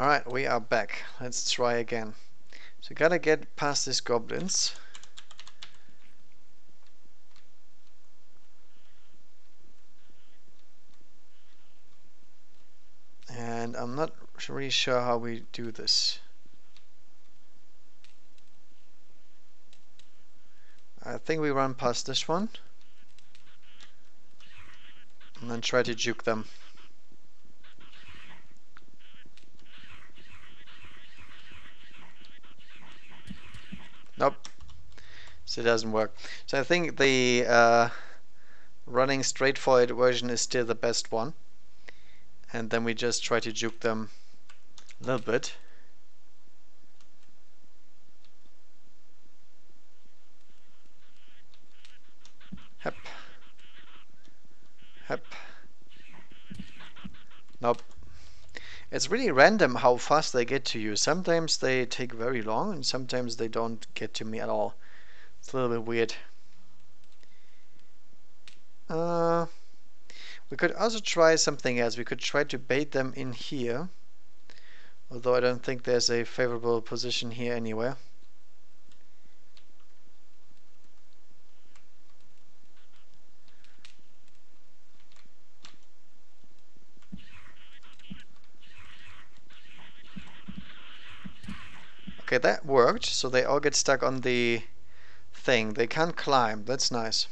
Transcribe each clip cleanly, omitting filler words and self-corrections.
Alright, we are back. Let's try again. So gotta get past these goblins. And I'm not really sure how we do this. I think we run past this one. And then try to juke them. Nope. So it doesn't work. So I think the running straight for it version is still the best one. And then we just try to juke them a little bit. Hep. Hep. Nope. It's really random how fast they get to you. Sometimes they take very long and sometimes they don't get to me at all. It's a little bit weird. We could also try something else. We could try to bait them in here. Although I don't think there's a favorable position here anywhere. Okay, that worked. So they all get stuck on the thing. They can't climb. That's nice.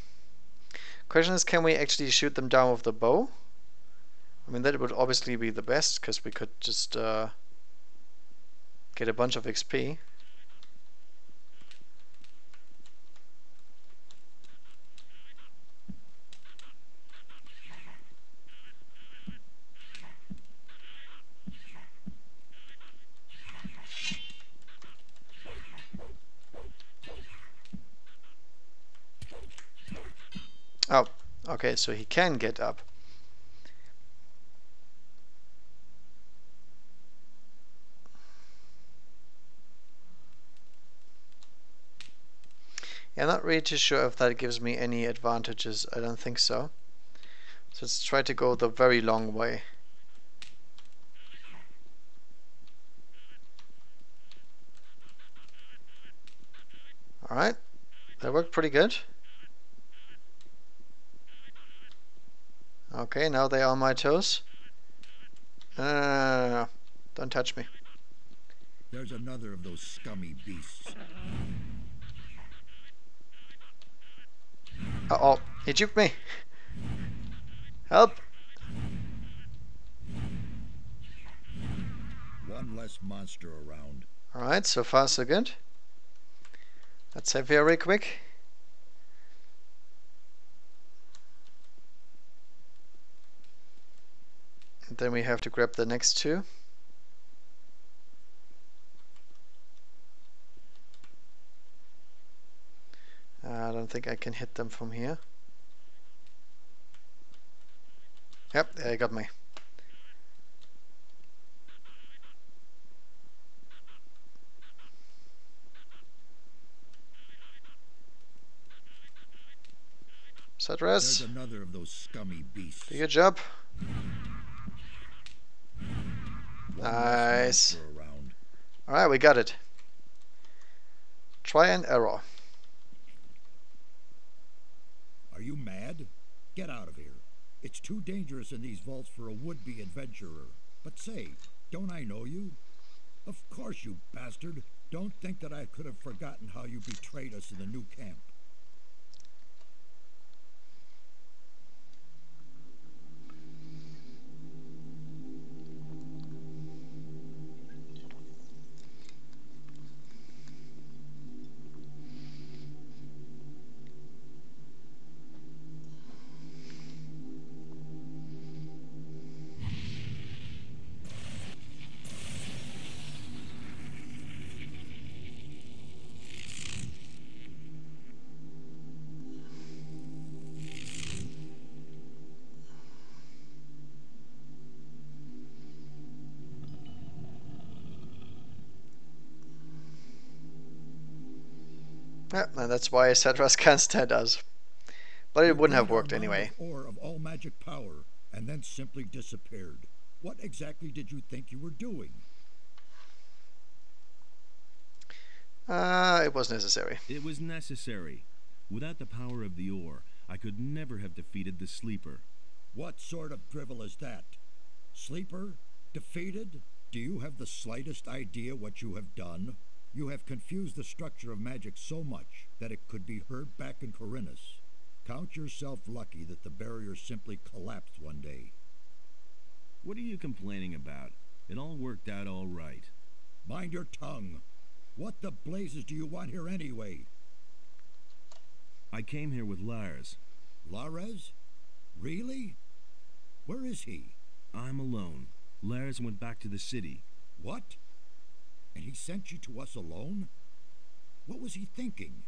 Question is, can we actually shoot them down with the bow? I mean, that would obviously be the best, because we could just get a bunch of XP. Oh, okay, so he can get up. Yeah, I'm not really too sure if that gives me any advantages. I don't think so. So let's try to go the very long way. Alright, that worked pretty good. Okay, now they are on my toes. No. Don't touch me. There's another of those scummy beasts. Uh-oh, he juked me. Help! One less monster around. Alright, so far so good. Let's save here real quick. And then we have to grab the next two. I don't think I can hit them from here. Yep, they got me. Setras, There's another of those scummy beasts. do your job. One Nice. less monster around. Alright, we got it. Try and error. Are you mad? Get out of here. It's too dangerous in these vaults for a would-be adventurer. But say, don't I know you? Of course, you bastard. Don't think that I could have forgotten how you betrayed us in the new camp. Yep, and that's why Setras can't stand us. But it You wouldn't have drained our worked mine anyway. of ore of all magic power, and then simply disappeared. What exactly did you think you were doing? It was necessary. It was necessary. Without the power of the ore, I could never have defeated the sleeper. What sort of drivel is that? Sleeper? Defeated? Do you have the slightest idea what you have done? You have confused the structure of magic so much that it could be heard back in Cronos. Count yourself lucky that the barrier simply collapsed one day. What are you complaining about? It all worked out all right. Mind your tongue. What the blazes do you want here anyway? I came here with Lars. Lares? Really? Where is he? I'm alone. Lars went back to the city. What? And he sent you to us alone? What was he thinking?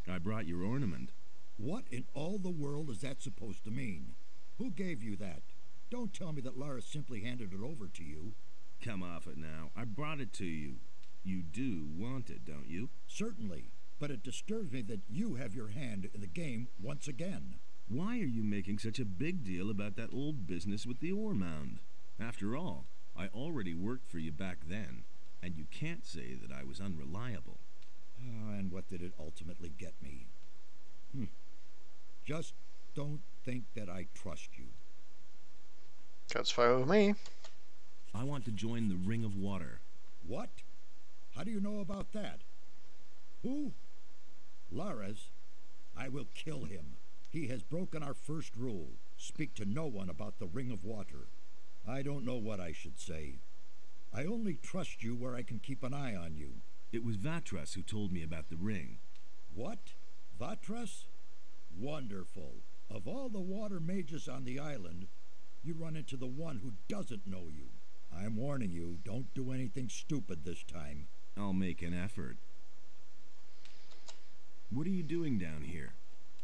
I brought your ornament. What in all the world is that supposed to mean? Who gave you that? Don't tell me that Lara simply handed it over to you. Come off it now. I brought it to you. You do want it, don't you? Certainly, but it disturbs me that you have your hand in the game once again. Why are you making such a big deal about that old business with the ore mound? After all, I already worked for you back then, and you can't say that I was unreliable. And what did it ultimately get me? Just don't think that I trust you. That's fine with me. I want to join the Ring of Water. What? How do you know about that? Who? Lares? I will kill him. He has broken our first rule. Speak to no one about the Ring of Water. I don't know what I should say. I only trust you where I can keep an eye on you. It was Vatras who told me about the ring. What? Vatras? Wonderful. Of all the water mages on the island, you run into the one who doesn't know you. I'm warning you, don't do anything stupid this time. I'll make an effort. What are you doing down here?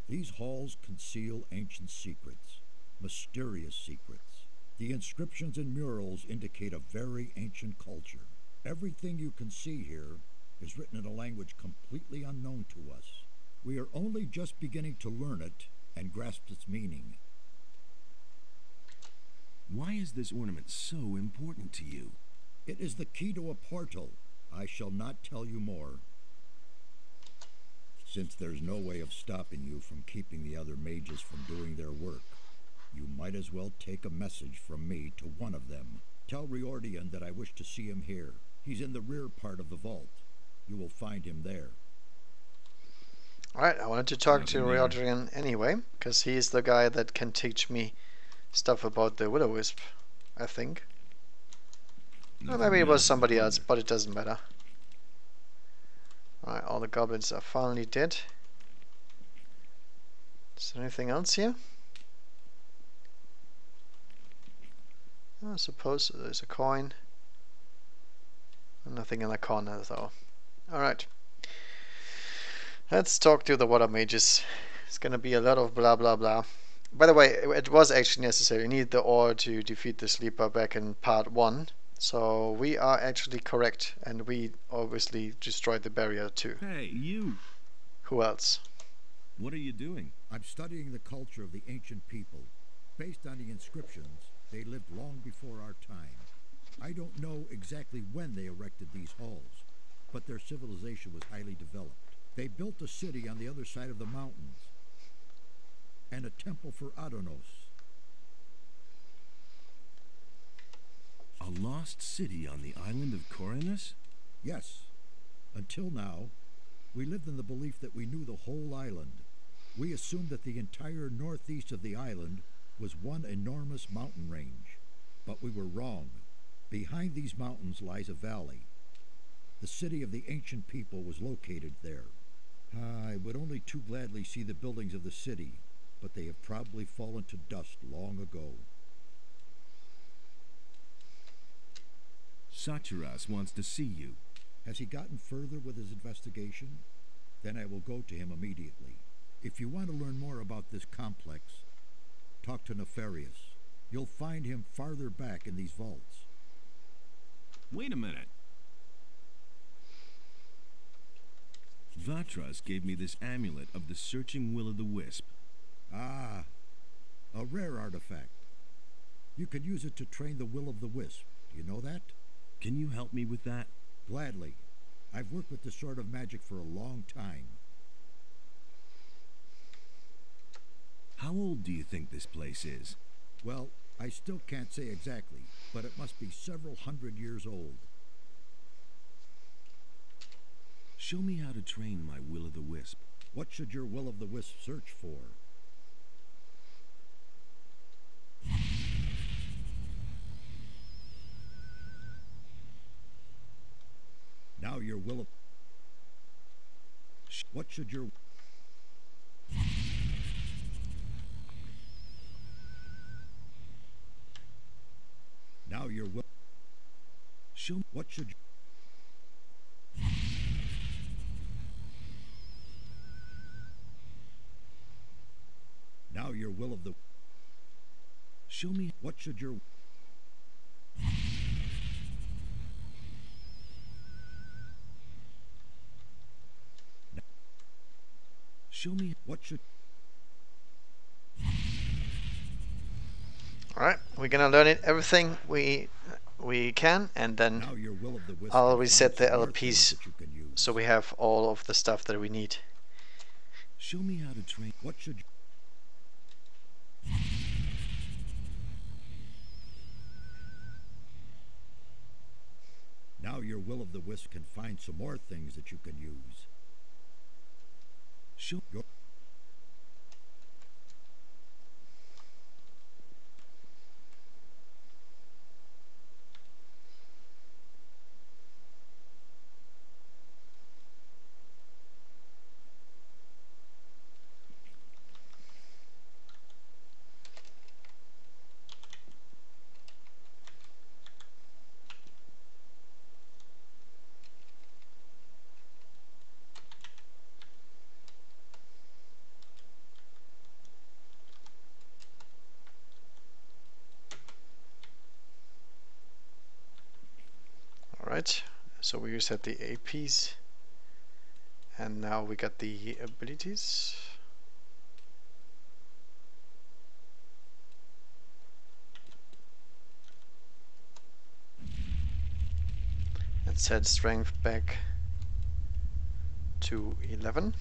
These halls conceal ancient secrets, mysterious secrets. The inscriptions and murals indicate a very ancient culture. Everything you can see here is written in a language completely unknown to us. We are only just beginning to learn it and grasp its meaning. Why is this ornament so important to you? It is the key to a portal. I shall not tell you more. Since there's no way of stopping you from keeping the other mages from doing their work, you might as well take a message from me to one of them. Tell Riordian that I wish to see him here. He's in the rear part of the vault. You will find him there. Alright, I wanted to talk to Nothing there. Riodrian anyway, because he's the guy that can teach me stuff about the Will-O-Wisp, I think. Or maybe it was somebody else, but it doesn't matter. Alright, all the goblins are finally dead. Is there anything else here? I suppose there's a coin. Nothing in the corner though. Alright. Let's talk to the water mages. It's gonna be a lot of blah blah blah. By the way, it was actually necessary. You need the ore to defeat the sleeper back in part 1. So we are actually correct, and we obviously destroyed the barrier too. Hey, you! Who else? What are you doing? I'm studying the culture of the ancient people. Based on the inscriptions, they lived long before our time. I don't know exactly when they erected these halls, but their civilization was highly developed. They built a city on the other side of the mountains, and a temple for Adonos. A lost city on the island of Cronos? Yes. Until now, we lived in the belief that we knew the whole island. We assumed that the entire northeast of the island was one enormous mountain range. But we were wrong. Behind these mountains lies a valley. The city of the ancient people was located there. I would only too gladly see the buildings of the city, but they have probably fallen to dust long ago. Satyras wants to see you. Has he gotten further with his investigation? Then I will go to him immediately. If you want to learn more about this complex, talk to Nefarious. You'll find him farther back in these vaults. Wait a minute. Vatras gave me this amulet of the searching will-o'-the-wisp. Ah, a rare artifact. You could use it to train the will of the wisp. Do you know that? Can you help me with that? Gladly. I've worked with this sort of magic for a long time. How old do you think this place is? Well, I still can't say exactly, but it must be several hundred years old. Show me how to train my will-o'-the-wisp. What should your will-o'-the-wisp search for? Now your will-o'... What should your... Now your will... Show me. What should... Now your will of the... Show me. What should your... Show me. What should... Alright, we're gonna learn it everything we can, and then Now your will of the wisp I'll can reset find the some more things LPs that you can use. so we have all of the stuff that we need. Show me how to train. What should... Now your will of the wisp can find some more things that you can use. Show. Your... Alright, so we reset the APs, and now we got the abilities. And set strength back to 11.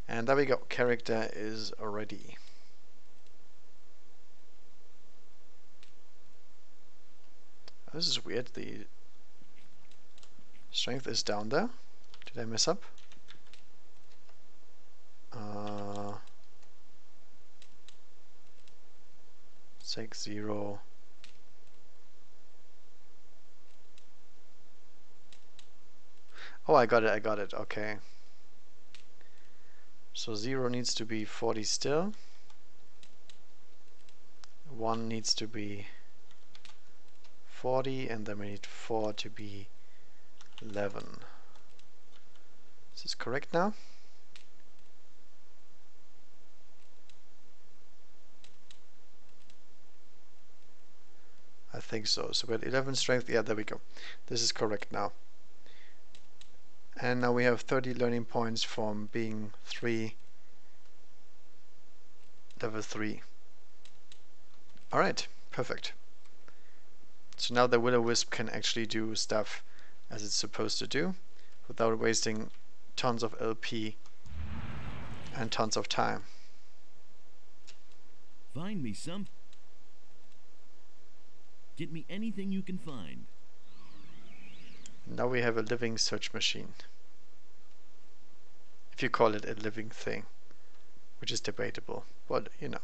And there we go, character is ready. This is weird, the strength is down there. Did I mess up? 6, 0. Oh, I got it, okay. So 0 needs to be 40 still. 1 needs to be 40, and then we need 4 to be 11. Is this correct now? I think so. So we had 11 strength. Yeah, there we go. This is correct now. And now we have 30 learning points from being level 3. Alright, perfect. So now the will-o'-wisp can actually do stuff as it's supposed to do without wasting tons of LP and tons of time. Find me some. Get me anything you can find. Now we have a living search machine. If you call it a living thing, which is debatable, but you know.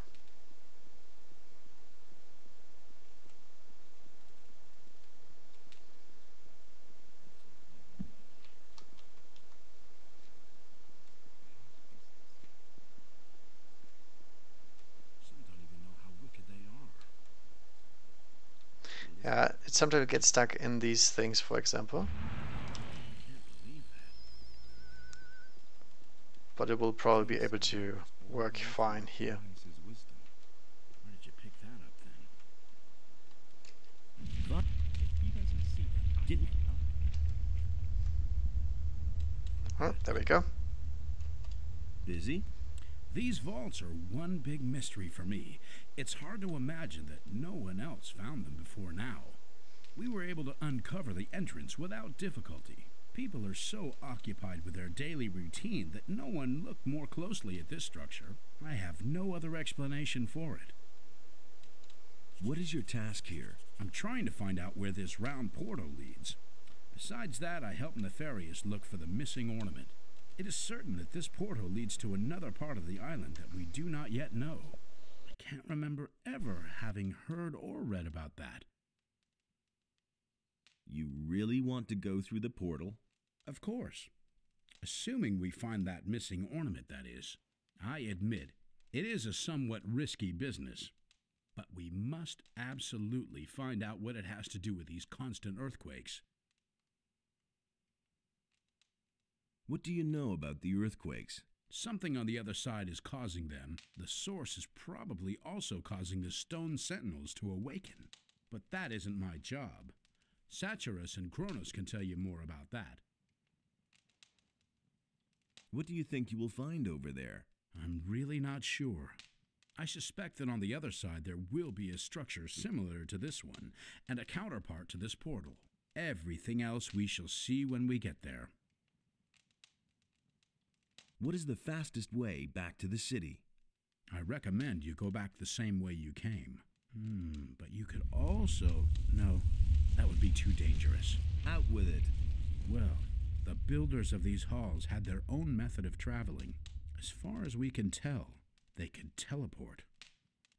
Yeah, it sometimes gets stuck in these things, for example. But it will probably be able to work fine here. Get Oh, there we go. busy? These vaults are one big mystery for me. It's hard to imagine that no one else found them before now. We were able to uncover the entrance without difficulty. People are so occupied with their daily routine that no one looked more closely at this structure. I have no other explanation for it. What is your task here? I'm trying to find out where this round portal leads. Besides that, I help Nefarious look for the missing ornament. It is certain that this portal leads to another part of the island that we do not yet know. I can't remember ever having heard or read about that. You really want to go through the portal? Of course. Assuming we find that missing ornament, that is. I admit, it is a somewhat risky business. But we must absolutely find out what it has to do with these constant earthquakes. What do you know about the earthquakes? Something on the other side is causing them. The source is probably also causing the stone sentinels to awaken. But that isn't my job. Satyrus and Cronos can tell you more about that. What do you think you will find over there? I'm really not sure. I suspect that on the other side there will be a structure similar to this one, and a counterpart to this portal. Everything else we shall see when we get there. What is the fastest way back to the city? I recommend you go back the same way you came. But you could also... No, that would be too dangerous. Out with it. Well, the builders of these halls had their own method of traveling. As far as we can tell, they could teleport.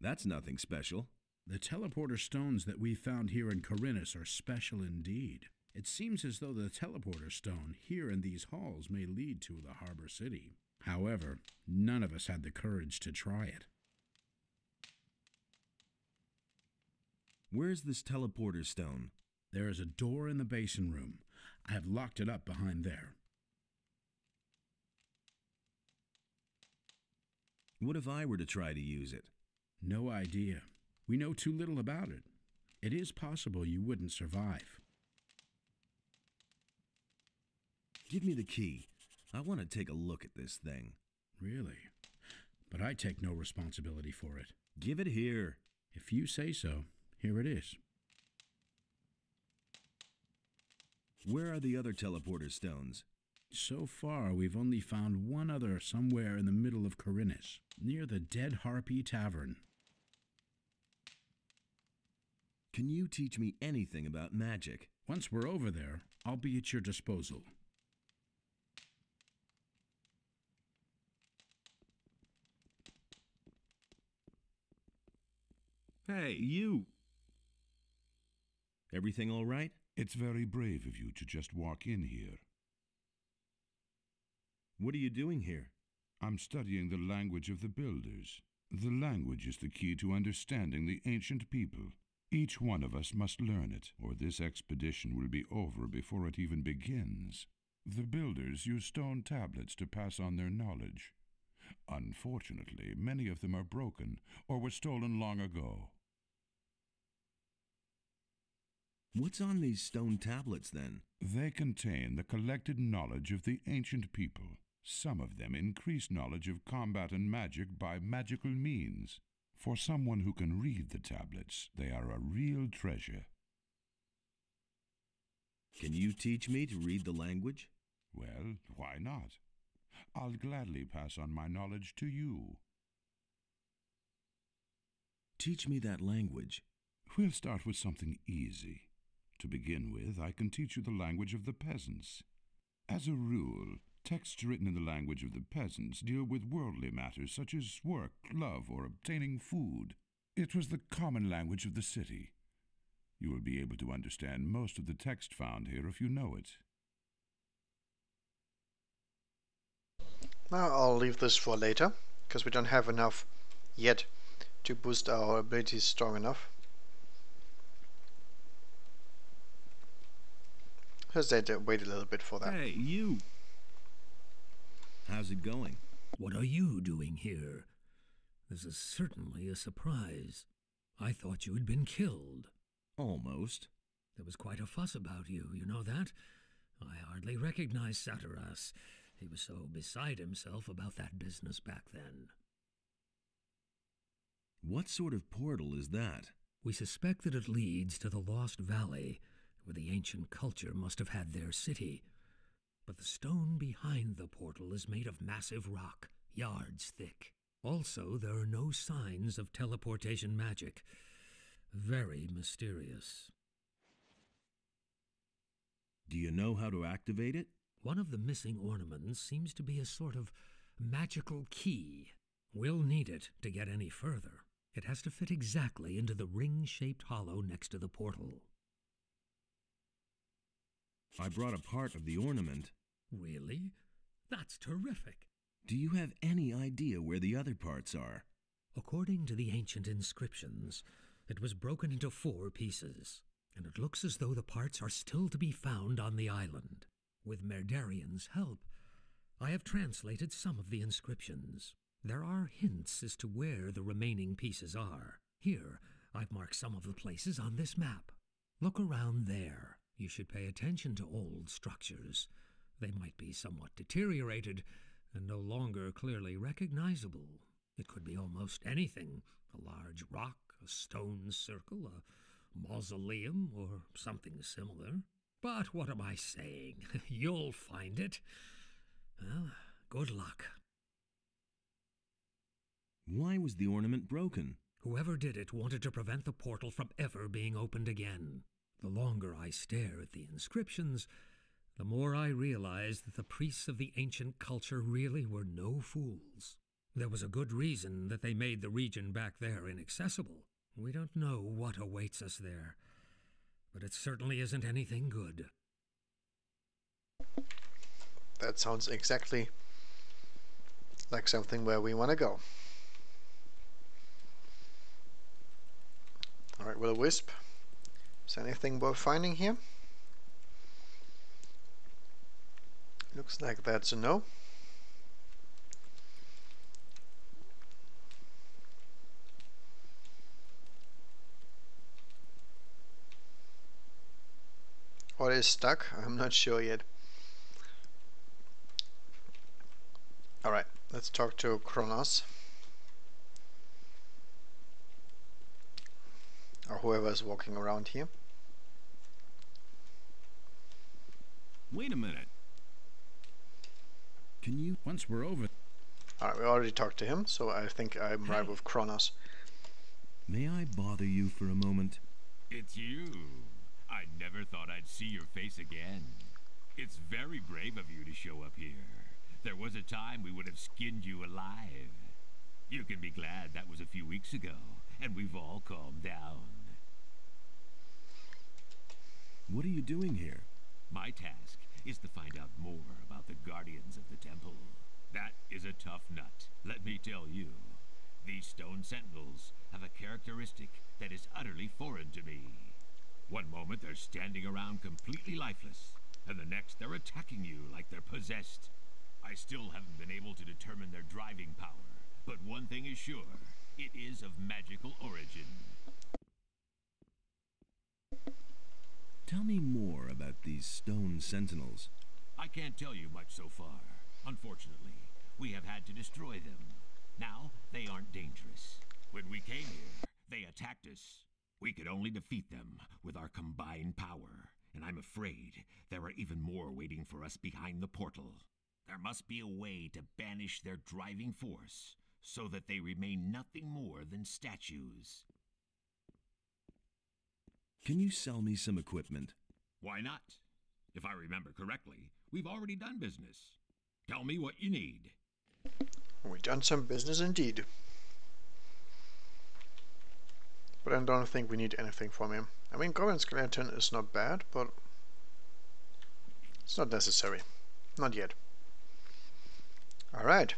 That's nothing special. The teleporter stones that we found here in Cronos are special indeed. It seems as though the teleporter stone here in these halls may lead to the harbor city. However, none of us had the courage to try it. Where's this teleporter stone? There is a door in the basin room. I have locked it up behind there. What if I were to try to use it? No idea. We know too little about it. It is possible you wouldn't survive. Give me the key. I want to take a look at this thing. Really? But I take no responsibility for it. Give it here. If you say so, here it is. Where are the other teleporter stones? So far, we've only found one other somewhere in the middle of Cronos, near the Dead Harpy Tavern. Can you teach me anything about magic? Once we're over there, I'll be at your disposal. Hey, you! Everything all right? It's very brave of you to just walk in here. What are you doing here? I'm studying the language of the builders. The language is the key to understanding the ancient people. Each one of us must learn it, or this expedition will be over before it even begins. The builders use stone tablets to pass on their knowledge. Unfortunately, many of them are broken or were stolen long ago. What's on these stone tablets, then? They contain the collected knowledge of the ancient people. Some of them increase knowledge of combat and magic by magical means. For someone who can read the tablets, they are a real treasure. Can you teach me to read the language? Well, why not? I'll gladly pass on my knowledge to you. Teach me that language. We'll start with something easy. To begin with, I can teach you the language of the peasants. As a rule, texts written in the language of the peasants deal with worldly matters such as work, love, or obtaining food. It was the common language of the city. You will be able to understand most of the text found here if you know it. Now I'll leave this for later, because we don't have enough yet to boost our abilities strong enough. Let's wait a little bit for that. Hey, you! How's it going? What are you doing here? This is certainly a surprise. I thought you had been killed. Almost. There was quite a fuss about you, you know that? I hardly recognized Satiras. He was so beside himself about that business back then. What sort of portal is that? We suspect that it leads to the Lost Valley, where the ancient culture must have had their city. But the stone behind the portal is made of massive rock, yards thick. Also, there are no signs of teleportation magic. Very mysterious. Do you know how to activate it? One of the missing ornaments seems to be a sort of magical key. We'll need it to get any further. It has to fit exactly into the ring-shaped hollow next to the portal. I brought a part of the ornament. Really? That's terrific. Do you have any idea where the other parts are? According to the ancient inscriptions, it was broken into 4 pieces, and it looks as though the parts are still to be found on the island. With Merdarian's help, I have translated some of the inscriptions. There are hints as to where the remaining pieces are. Here, I've marked some of the places on this map. Look around there. You should pay attention to old structures. They might be somewhat deteriorated and no longer clearly recognizable. It could be almost anything. A large rock, a stone circle, a mausoleum, or something similar. But what am I saying? You'll find it. Well, good luck. Why was the ornament broken? Whoever did it wanted to prevent the portal from ever being opened again. The longer I stare at the inscriptions, the more I realize that the priests of the ancient culture really were no fools. There was a good reason that they made the region back there inaccessible. We don't know what awaits us there, but it certainly isn't anything good. That sounds exactly like something where we want to go. Alright, Will-O-Wisp. Is there anything worth finding here? Looks like that's a no. What is stuck? I'm not sure yet. Alright, let's talk to Cronos. Or whoever is walking around here. Wait a minute. Can you... Once we're over... Alright, we already talked to him, so I think I'm right with Cronos. May I bother you for a moment? It's you. I never thought I'd see your face again. It's very brave of you to show up here. There was a time we would have skinned you alive. You can be glad that was a few weeks ago, and we've all calmed down. What are you doing here? My task is to find out more about the Guardians of the Temple. That is a tough nut, let me tell you. These stone sentinels have a characteristic that is utterly foreign to me. One moment they're standing around completely lifeless, and the next they're attacking you like they're possessed. I still haven't been able to determine their driving power, but one thing is sure, it is of magical origin. Tell me more about these stone sentinels. I can't tell you much so far. Unfortunately, we have had to destroy them. Now, they aren't dangerous. When we came here, they attacked us. We could only defeat them with our combined power, and I'm afraid there are even more waiting for us behind the portal. There must be a way to banish their driving force, so that they remain nothing more than statues. Can you sell me some equipment? Why not? If I remember correctly, we've already done business. Tell me what you need. We've done some business indeed. But I don't think we need anything from him. I mean, Goblin Skeleton is not bad, but it's not necessary. Not yet. Alright.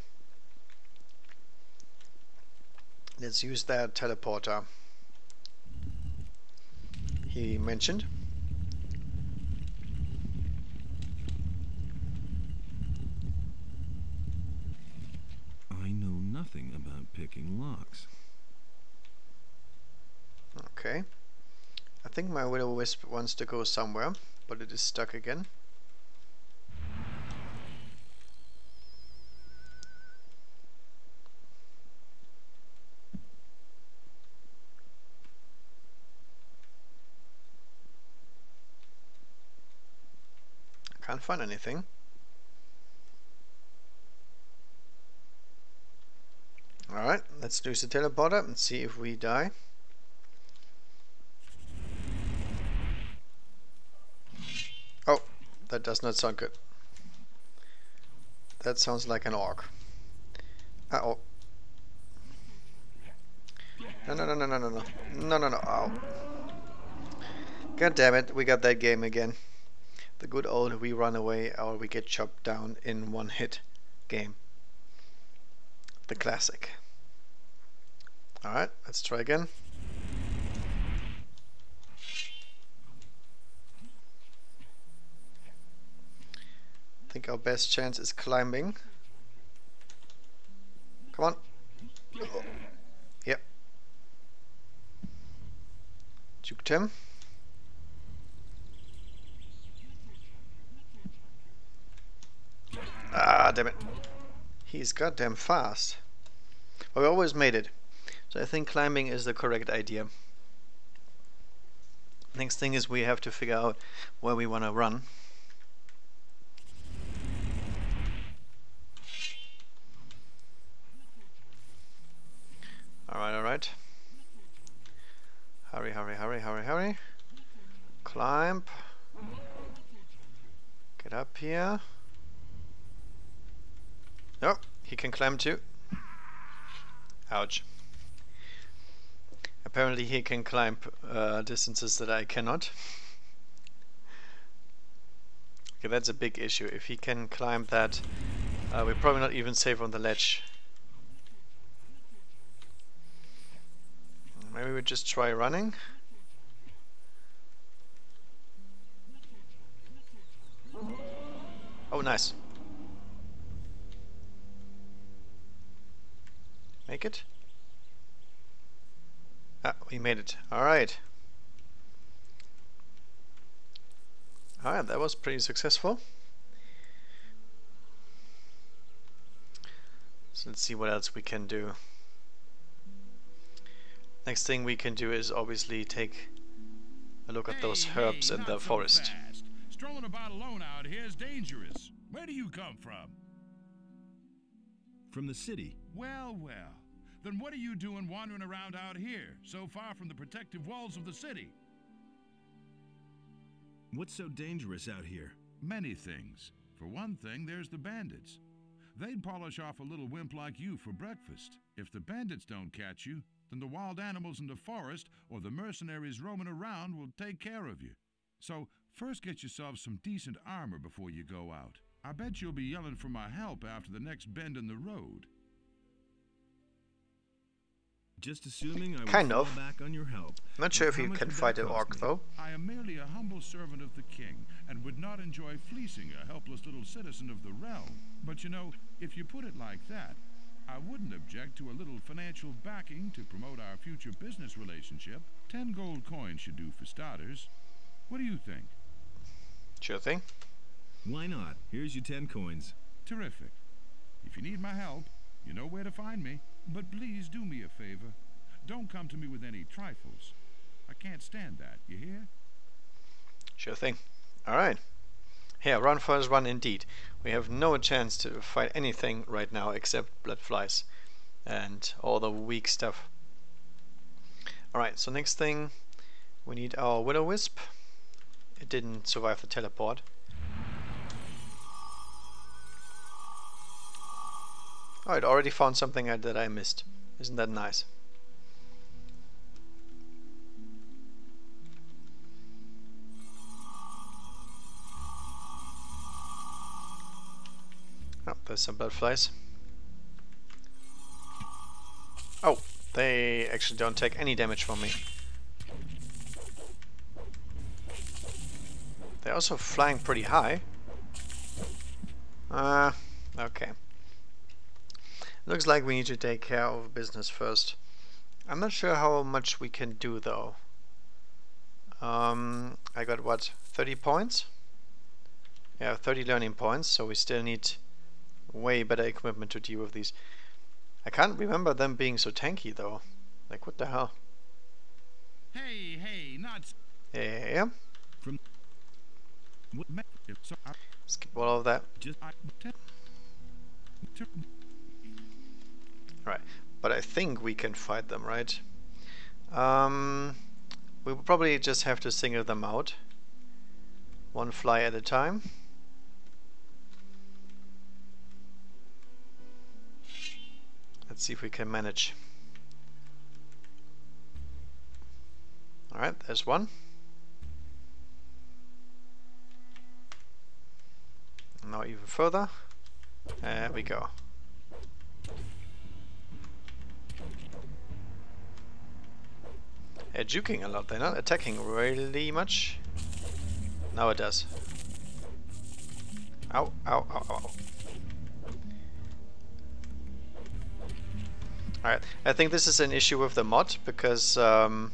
Let's use that teleporter he mentioned. I know nothing about picking locks. Okay. I think my will-o-wisp wants to go somewhere, but it is stuck again. Can't find anything. Alright, let's use the teleporter and see if we die. Oh, that does not sound good. That sounds like an orc. Uh-oh. No, no, no, no, no, no, no. No, no, no. Ow. God damn it, we got that game again. The good old we run away or we get chopped down in one hit game. The classic. Alright, let's try again. I think our best chance is climbing. Come on. Oh. Yep. Juked him. Ah, damn it. He's goddamn fast. But we always made it. So I think climbing is the correct idea. Next thing is we have to figure out where we want to run. Alright, alright. Hurry, hurry, hurry, hurry, hurry. Climb. Get up here. Oh, he can climb too. Ouch. Apparently he can climb distances that I cannot. Okay, that's a big issue. If he can climb that, we're probably not even safe on the ledge. Maybe we just try running. Oh, nice. Make it? Ah, we made it. Alright. Alright, that was pretty successful. So let's see what else we can do. Next thing we can do is obviously take a look at those herbs in the forest. Strolling about alone out here is dangerous. Where do you come from? From the city. Well, well. Then what are you doing wandering around out here, so far from the protective walls of the city? What's so dangerous out here? Many things. For one thing, there's the bandits. They'd polish off a little wimp like you for breakfast. If the bandits don't catch you, then the wild animals in the forest or the mercenaries roaming around will take care of you. So, first get yourself some decent armor before you go out. I bet you'll be yelling for my help after the next bend in the road. Just assuming I will Kind fall of. back on your help. Not sure if How you much can would fight that an cost orc me? though. I am merely a humble servant of the king, and would not enjoy fleecing a helpless little citizen of the realm. But you know, if you put it like that, I wouldn't object to a little financial backing to promote our future business relationship. 10 gold coins should do for starters. What do you think? Sure thing. Why not? Here's your 10 coins. Terrific. If you need my help, you know where to find me. But please do me a favor. Don't come to me with any trifles. I can't stand that, you hear? Sure thing. Alright. Here, run first, run indeed. We have no chance to fight anything right now except blood flies and all the weak stuff. Alright, so next thing we need our will-o-wisp. It didn't survive the teleport. Oh, it already found something that I missed. Isn't that nice? Oh, there's some blood flies. Oh, they actually don't take any damage from me. They're also flying pretty high. Okay. Looks like we need to take care of business first. I'm not sure how much we can do though. I got what, 30 points? Yeah, 30 learning points, so we still need way better equipment to deal with these. I can't remember them being so tanky though. Like, what the hell? Hey, not Yeah. from what so I Skip all of that. just Right, but I think we can fight them, right? We will probably just have to single them out. One fly at a time. Let's see if we can manage. Alright, there's one. Now even further. There we go. They're juking a lot, they're not attacking really much. Now it does. Ow, ow, ow, ow. Alright, I think this is an issue with the mod, because the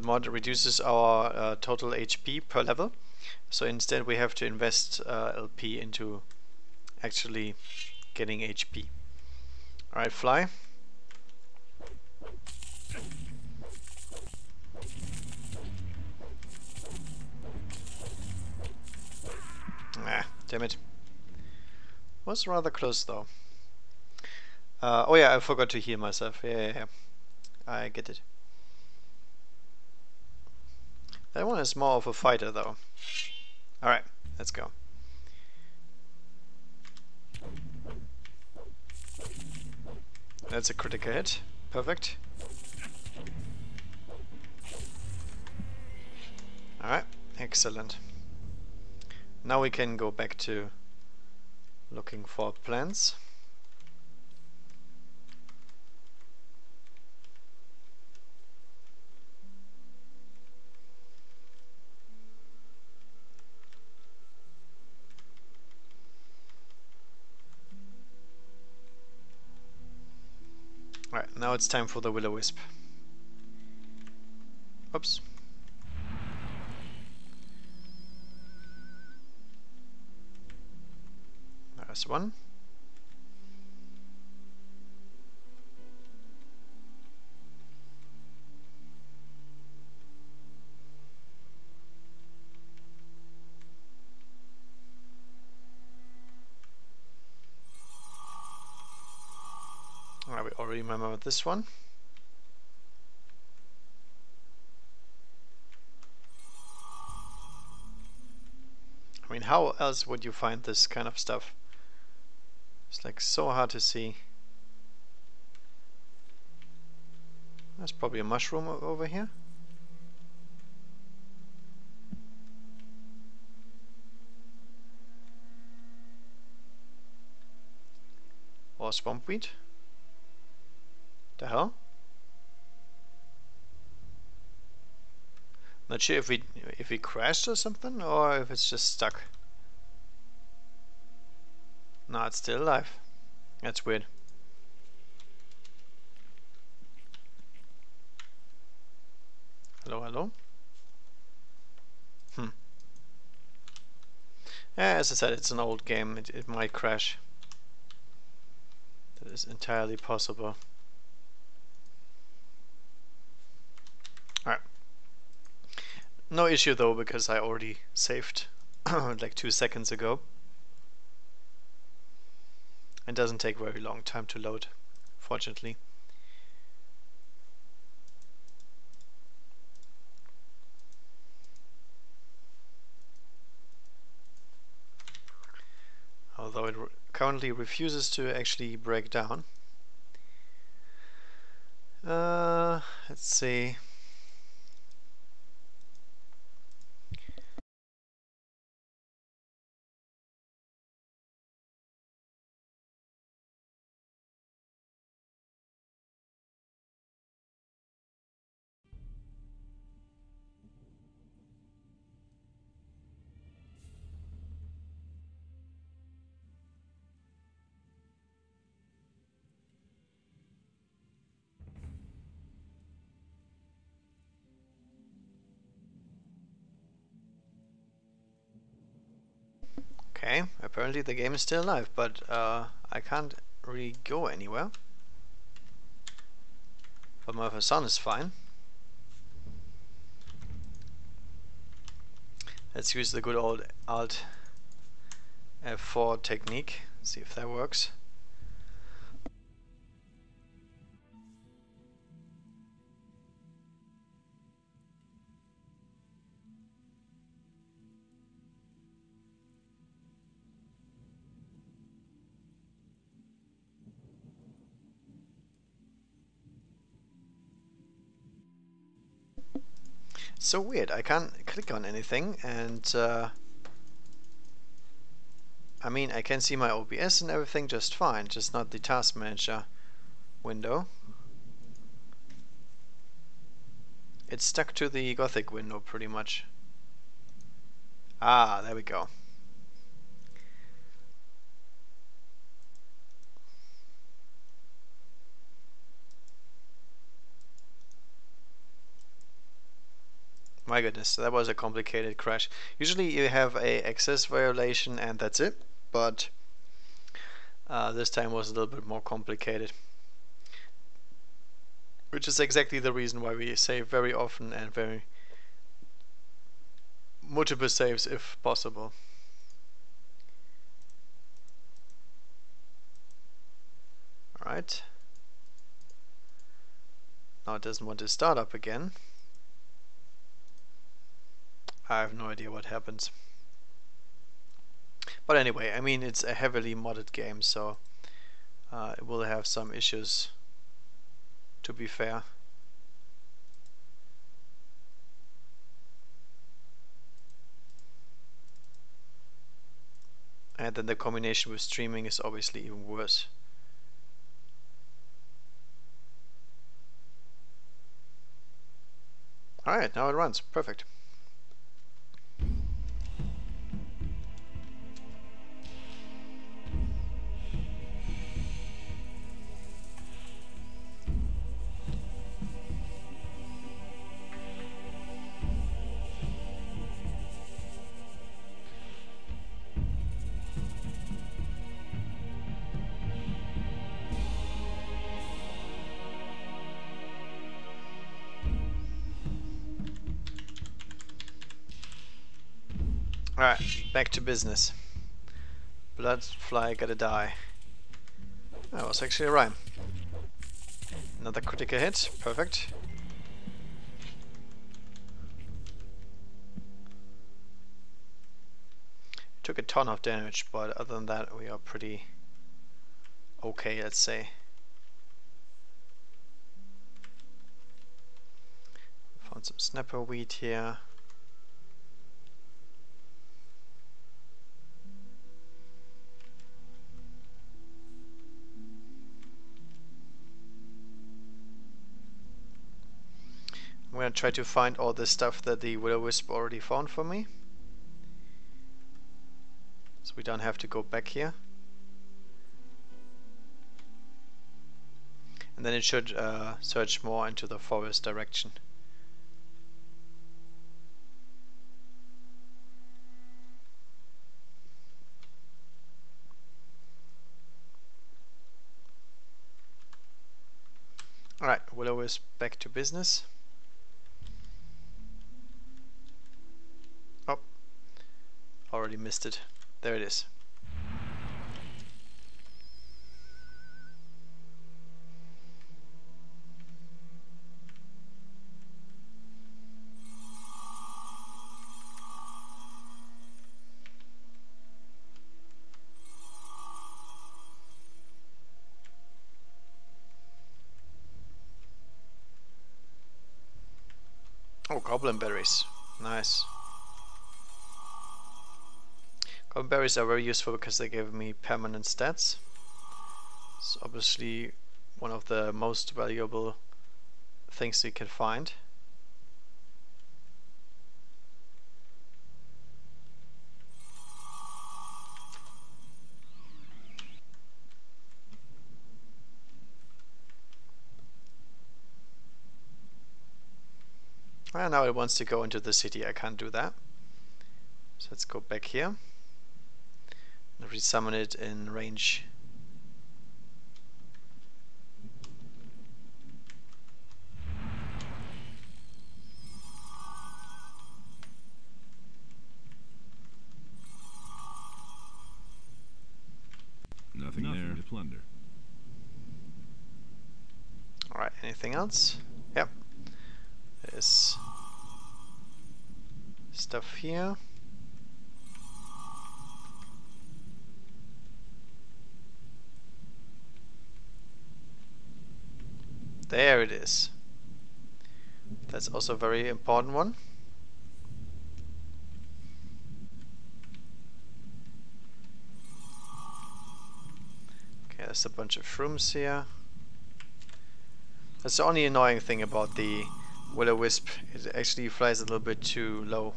mod reduces our total HP per level. So instead we have to invest LP into actually getting HP. Alright, fly. Ah, damn it. Was rather close though. Oh yeah, I forgot to heal myself. Yeah. I get it. That one is more of a fighter though. Alright, let's go. That's a critical hit. Perfect. Alright, excellent. Now we can go back to looking for plants. Alright, now it's time for the will-o-wisp. Oops. There's one. Alright, we already remember this one. I mean, how else would you find this kind of stuff? It's like so hard to see. There's probably a mushroom over here. Or swampweed. The hell? Not sure if we crashed or something, or if it's just stuck. No, it's still alive. That's weird. Hello, hello. Yeah, as I said, it's an old game. It might crash. That is entirely possible. Alright. No issue though, because I already saved like 2 seconds ago. It doesn't take very long time to load, fortunately. Although it currently refuses to actually break down. Let's see. Okay, apparently the game is still alive, but I can't really go anywhere. But my son is fine. Let's use the good old Alt F4 technique, see if that works. So weird, I can't click on anything, and I mean, I can see my OBS and everything just fine, just not the task manager window. It's stuck to the Gothic window pretty much. Ah, there we go. My goodness, that was a complicated crash. Usually you have a access violation and that's it, but this time was a little bit more complicated. Which is exactly the reason why we save very often and very multiple saves if possible. Alright. Now it doesn't want to start up again. I have no idea what happens. But anyway, I mean, it's a heavily modded game, so it will have some issues, to be fair. And then the combination with streaming is obviously even worse. Alright, now it runs. Perfect. Alright, back to business. Blood fly gotta die. That was actually a rhyme. Another critical hit, perfect. Took a ton of damage, but other than that we are pretty okay, let's say. Found some snapper wheat here. I'm gonna try to find all the stuff that the Will-O-Wisp already found for me, so we don't have to go back here. And then it should search more into the forest direction. Alright, Will-O-Wisp back to business. Oh, already missed it. There it is. Oh, goblin berries. Nice. Goblin berries are very useful because they give me permanent stats. It's obviously one of the most valuable things you can find. And now it wants to go into the city. I can't do that. So let's go back here. resummon it in range. Nothing there to plunder. Alright, anything else? Yep. There's stuff here. There it is. That's also a very important one. Okay, there's a bunch of shrooms here. That's the only annoying thing about the will-o-wisp. It actually flies a little bit too low.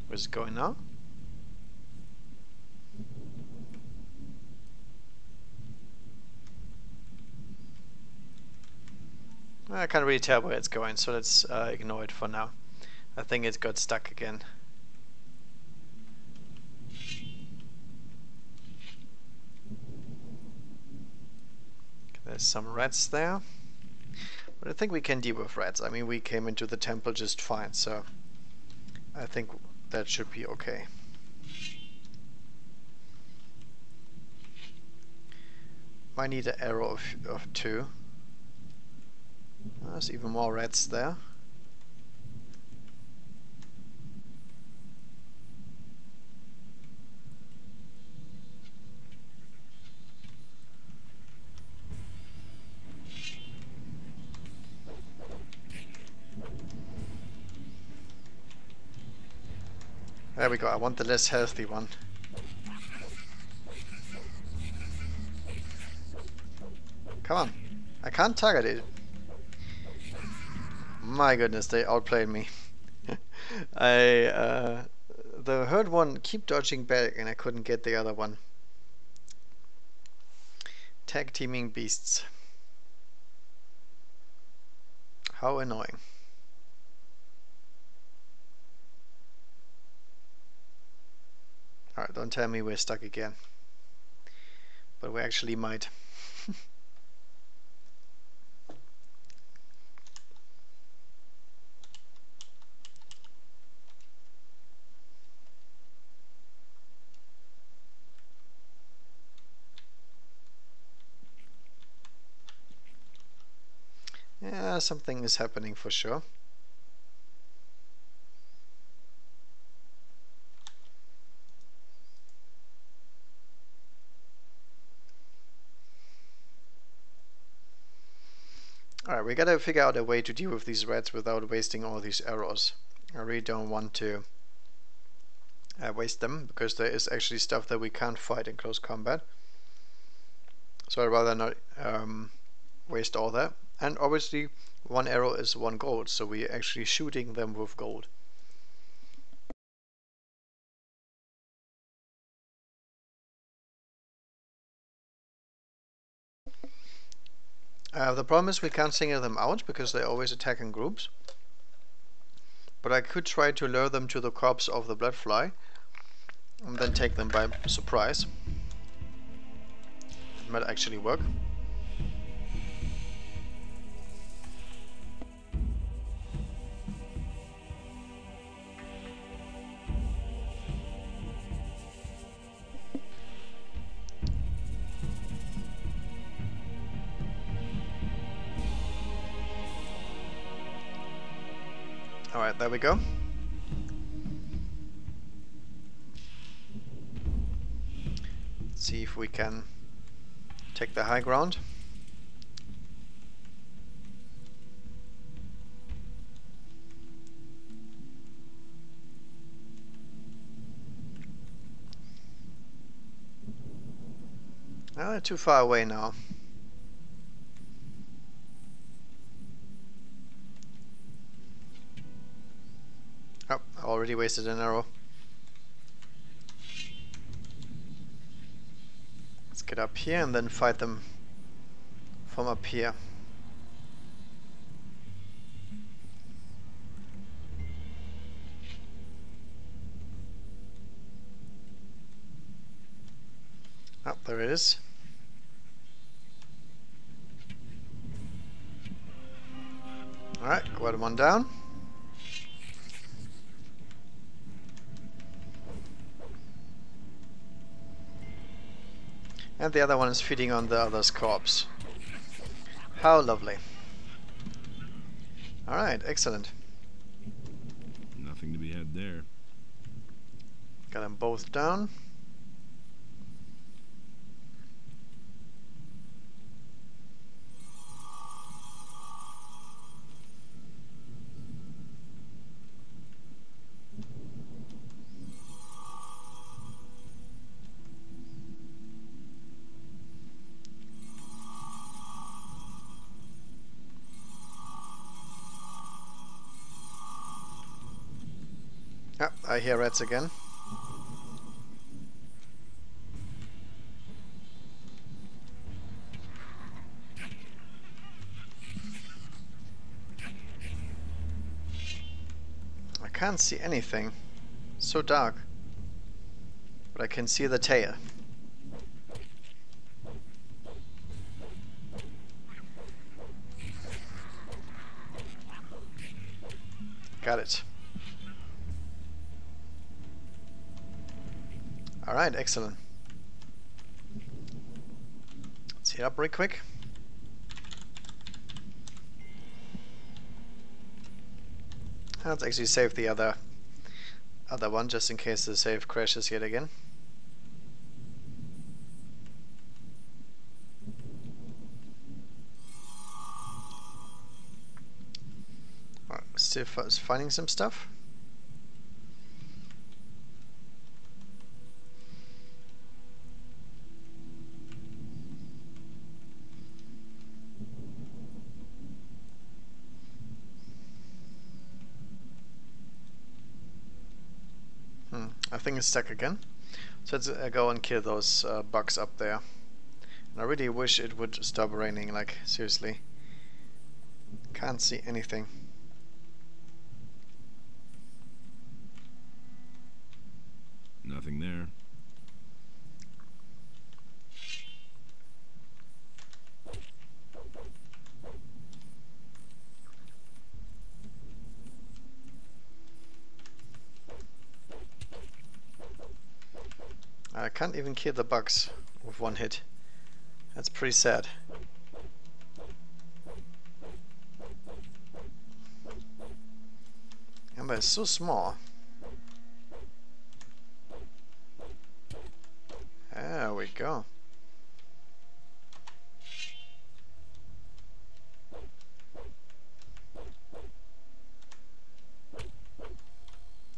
Where's it going now? I can't really tell where it's going, so let's ignore it for now. I think it got stuck again. There's some rats there. But I think we can deal with rats. I mean, we came into the temple just fine, so I think that should be okay. Might need an arrow of 2. There's even more rats there. There we go, I want the less healthy one. Come on, I can't target it. My goodness, they outplayed me. The herd one keep dodging back and I couldn't get the other one. Tag teaming beasts. How annoying. Alright, don't tell me we're stuck again. But we actually might. Yeah, something is happening for sure. Alright, we gotta figure out a way to deal with these rats without wasting all these arrows. I really don't want to waste them, because there is actually stuff that we can't fight in close combat. So I'd rather not waste all that. And obviously, one arrow is 1 gold, so we're actually shooting them with gold. The problem is we can't single them out because they always attack in groups. But I could try to lure them to the corpse of the bloodfly and then take them by surprise. It might actually work. Alright, there we go. Let's see if we can take the high ground. Oh, they're too far away now. Oh, I already wasted an arrow. Let's get up here and then fight them from up here. Oh, there it is. Alright, got one down. And the other one is feeding on the other's corpse. How lovely. Alright, excellent. Nothing to be had there. Got them both down. Yep, I hear rats again. I can't see anything. So dark. But I can see the tail. Got it. Alright, excellent. Let's heat up real quick. Let's actually save the other one just in case the save crashes yet again. Still finding some stuff. I think it's stuck again. So let's go and kill those bugs up there. And I really wish it would stop raining, like seriously. Can't see anything. Nothing there. I can't even kill the bugs with one hit. That's pretty sad. And they're so small. There we go.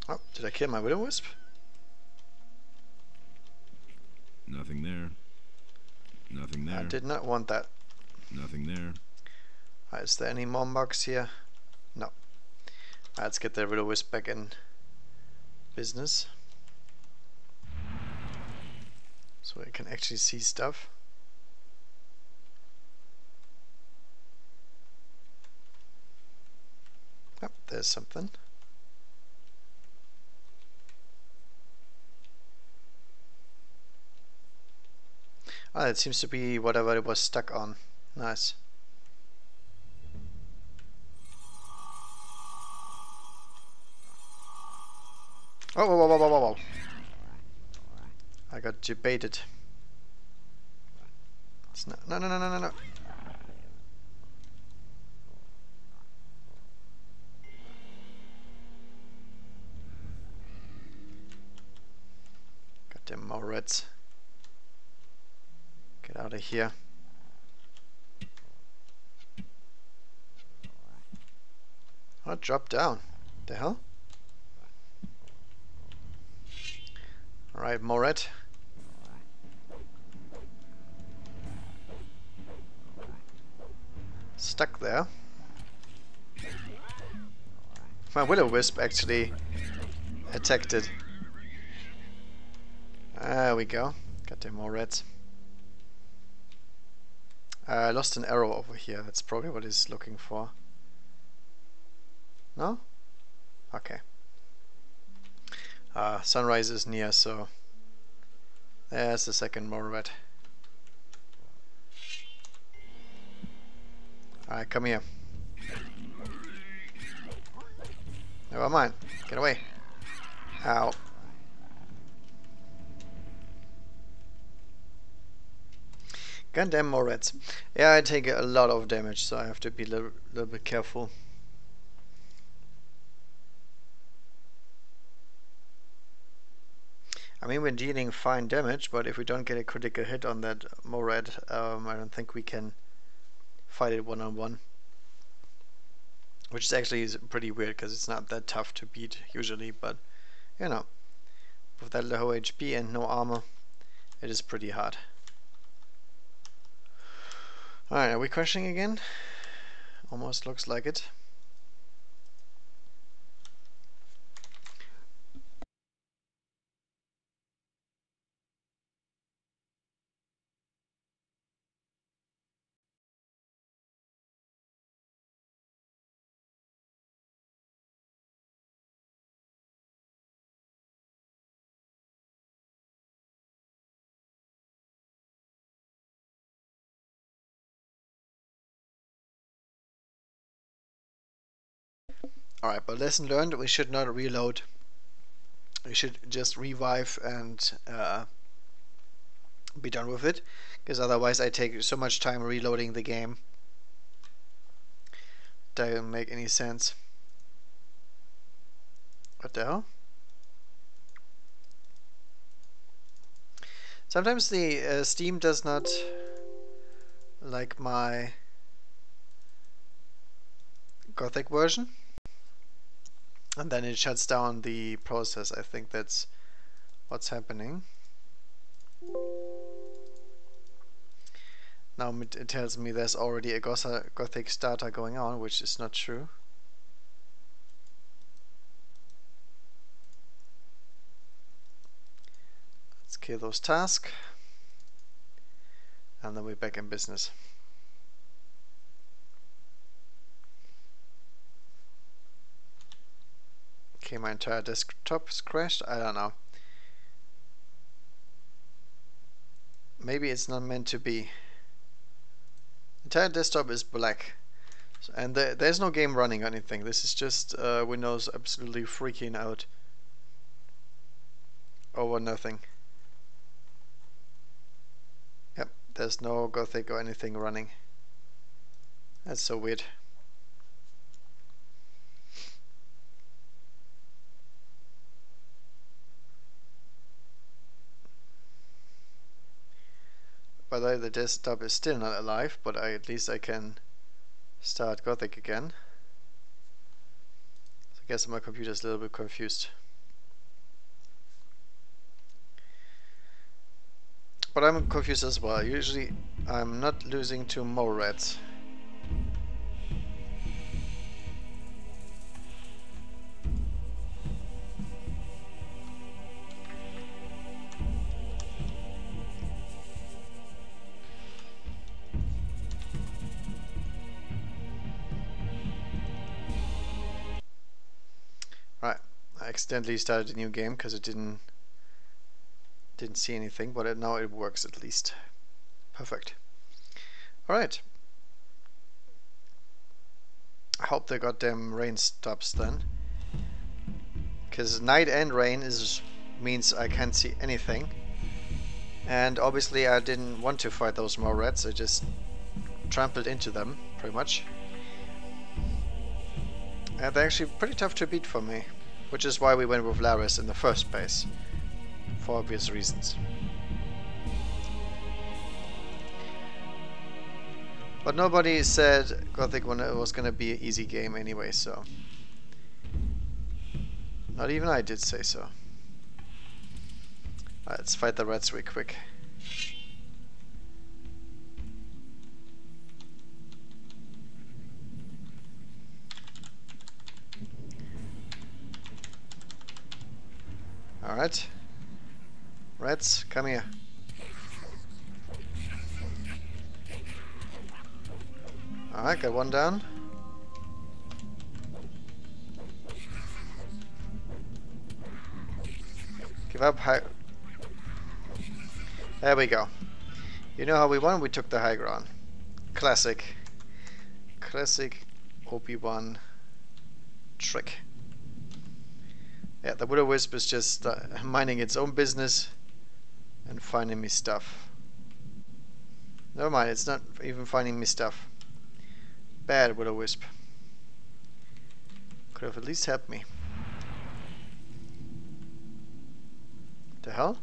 Oh, did I kill my Will-O-Wisp? Nothing there. Nothing there. I did not want that. Nothing there. Is there any more bugs here? No. Let's get the Will-O-Wisp back in business. So I can actually see stuff. Oh, there's something. Oh, it seems to be whatever it was stuck on. Nice. Oh, whoa, whoa, whoa, whoa, whoa, whoa. I got debated. It's not, no, no, no, no, no, no. Got them more reds. Get out of here. Oh, drop down. The hell? Alright, more red. Stuck there. My Will-O-Wisp actually attacked it. There we go. Got them more reds. I lost an arrow over here. That's probably what he's looking for. No? Okay. Sunrise is near, so there's the second Morat. Alright, come here. Never mind. Get away. Ow. Goddamn Morats. Yeah, I take a lot of damage, so I have to be a little bit careful. I mean, we're dealing fine damage, but if we don't get a critical hit on that Morat, I don't think we can fight it one-on-one. Which is actually pretty weird, because it's not that tough to beat usually, but, you know, with that low HP and no armor, it is pretty hard. Alright, are we crashing again? Almost looks like it. Alright, but lesson learned, we should not reload. We should just revive and be done with it, because otherwise I take so much time reloading the game. Doesn't make any sense. What the hell? Sometimes the Steam does not like my Gothic version, and then it shuts down the process. I think that's what's happening. Now it tells me there's already a Gothic starter going on, which is not true. Let's kill those tasks, and then we're back in business. Okay, my entire desktop's crashed. I don't know. Maybe it's not meant to be. Entire desktop is black, and there's no game running or anything. This is just Windows absolutely freaking out over nothing. Yep, there's no Gothic or anything running. That's so weird. By the way, the desktop is still not alive, but at least I can start Gothic again. So I guess my computer is a little bit confused. But I'm confused as well. Usually I'm not losing to Morats. Right, I accidentally started a new game because it didn't see anything, but now it works at least. Perfect. Alright. I hope the goddamn rain stops then. Because night and rain means I can't see anything. And obviously I didn't want to fight those Morats, I just trampled into them, pretty much. And they're actually pretty tough to beat for me, which is why we went with Laris in the first place, for obvious reasons. But nobody said Gothic was gonna be an easy game anyway, so... Not even I did say so. Alright, let's fight the rats real quick. Alright. Rats, come here. Alright, got one down. Give up high. There we go. You know how we won? We took the high ground. Classic. Classic Obi-Wan trick. Yeah, the Will-O-Wisp is just minding its own business and finding me stuff. Never mind, it's not even finding me stuff. Bad Will-O-Wisp. Could have at least helped me. What the hell?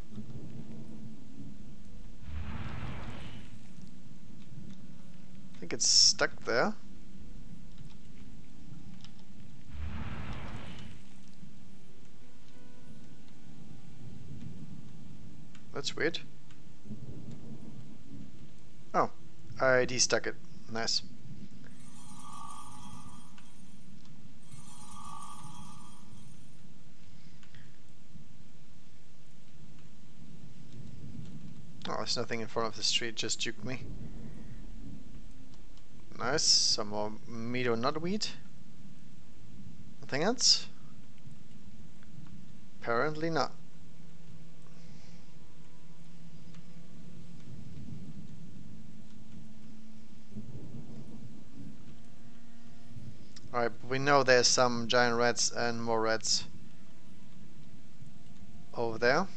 I think it's stuck there. That's weird. Oh, I de-stuck it. Nice. Oh, there's nothing in front of the street, just juked me. Nice, some more meat or nutweed. Nothing else? Apparently not. Alright, we know there's some giant rats and more rats over there.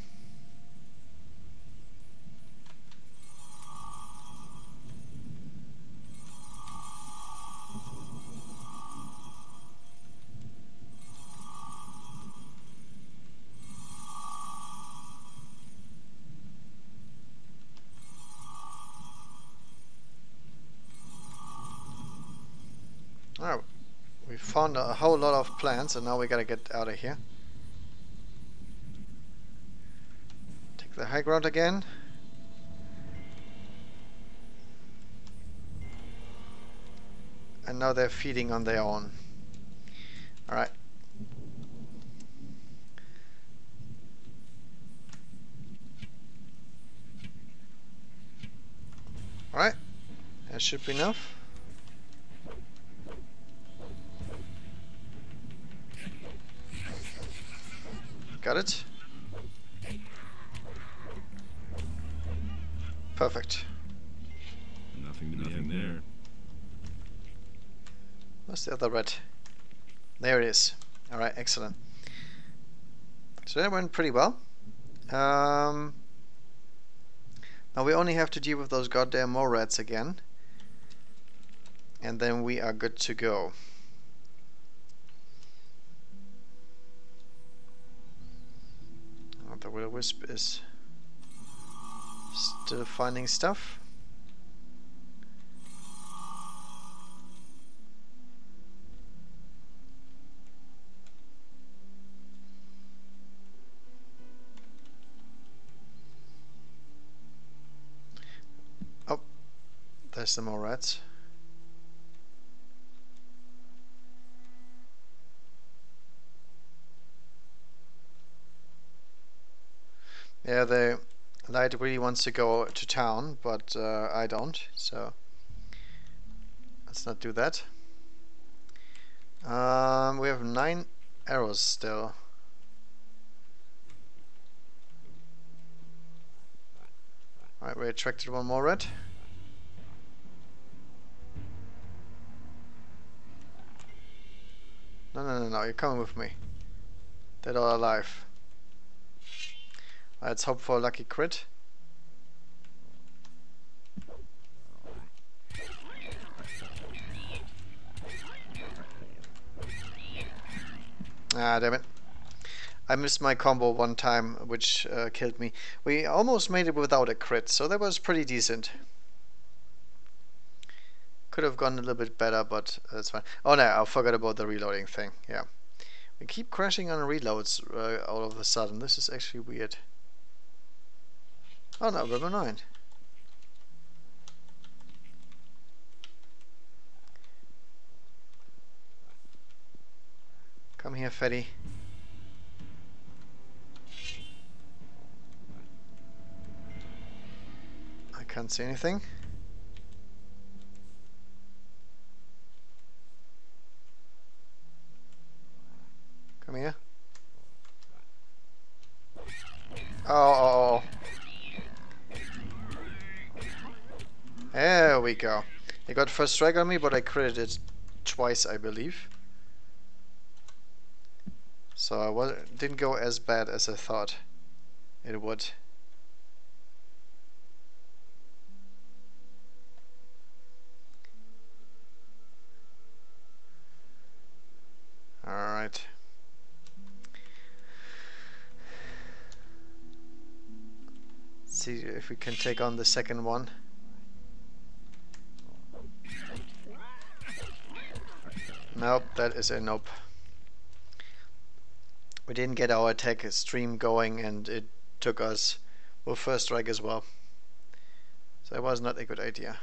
Alright, we found a whole lot of plants and now we gotta get out of here. Take the high ground again. And now they're feeding on their own. Alright. Alright. That should be enough. Got it. Perfect. Nothing there. Where's the other red? There it is. Alright, excellent. So that went pretty well. Now we only have to deal with those goddamn more rats again. And then we are good to go. Oh, the Will-O-Wisp is still finding stuff. Oh, there's some more rats. Yeah, the light really wants to go to town, but I don't, so let's not do that. We have 9 arrows still. Alright, we attracted one more red. No, you're coming with me. Dead or alive. Let's hope for a lucky crit. Ah, damn it. I missed my combo one time, which killed me. We almost made it without a crit, so that was pretty decent. Could have gone a little bit better, but that's fine. Oh no, I forgot about the reloading thing. Yeah. We keep crashing on reloads all of a sudden. This is actually weird. Oh no, level 9. Come here, fatty. I can't see anything. Come here. Oh. There we go. He got first strike on me, but I critted it twice, I believe. So it didn't go as bad as I thought it would. Alright. See if we can take on the second one. Nope, that is a nope. We didn't get our attack stream going and it took us with first strike as well. So that was not a good idea.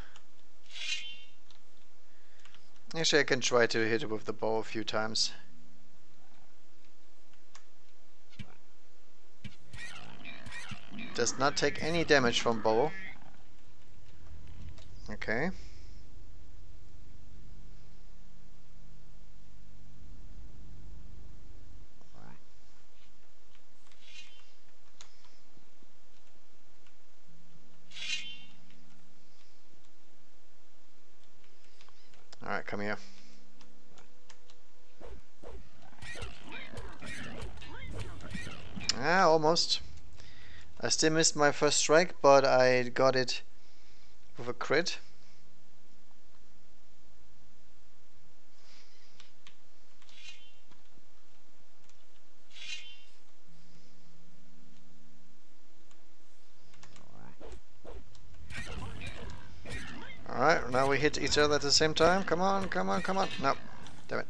Actually, I can try to hit it with the bow a few times. Does not take any damage from bow. Okay. Alright, come here. Ah, almost. I still missed my first strike, but I got it with a crit. Alright, now we hit each other at the same time. Come on, come on, come on. No. Damn it.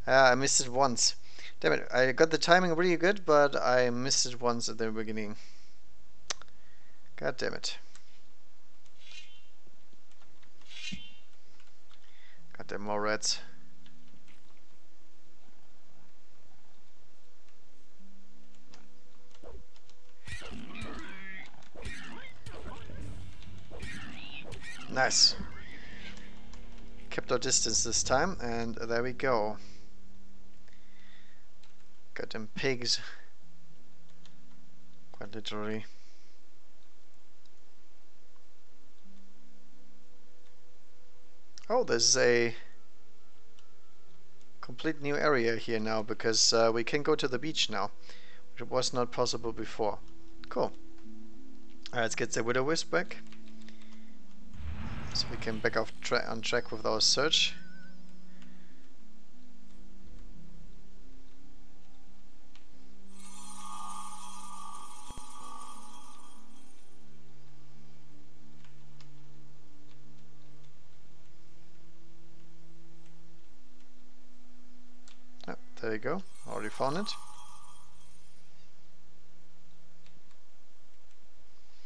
Ah, I missed it once. Damn it, I got the timing really good, but I missed it once at the beginning. God damn it. God damn more rats. Nice. Kept our distance this time, and there we go. Got them pigs. Quite literally. Oh, there's a complete new area here now, because we can go to the beach now, which was not possible before. Cool. Alright, let's get the Widow-Wisp back. So we can back off on track with our search. Oh, there you go. Already found it.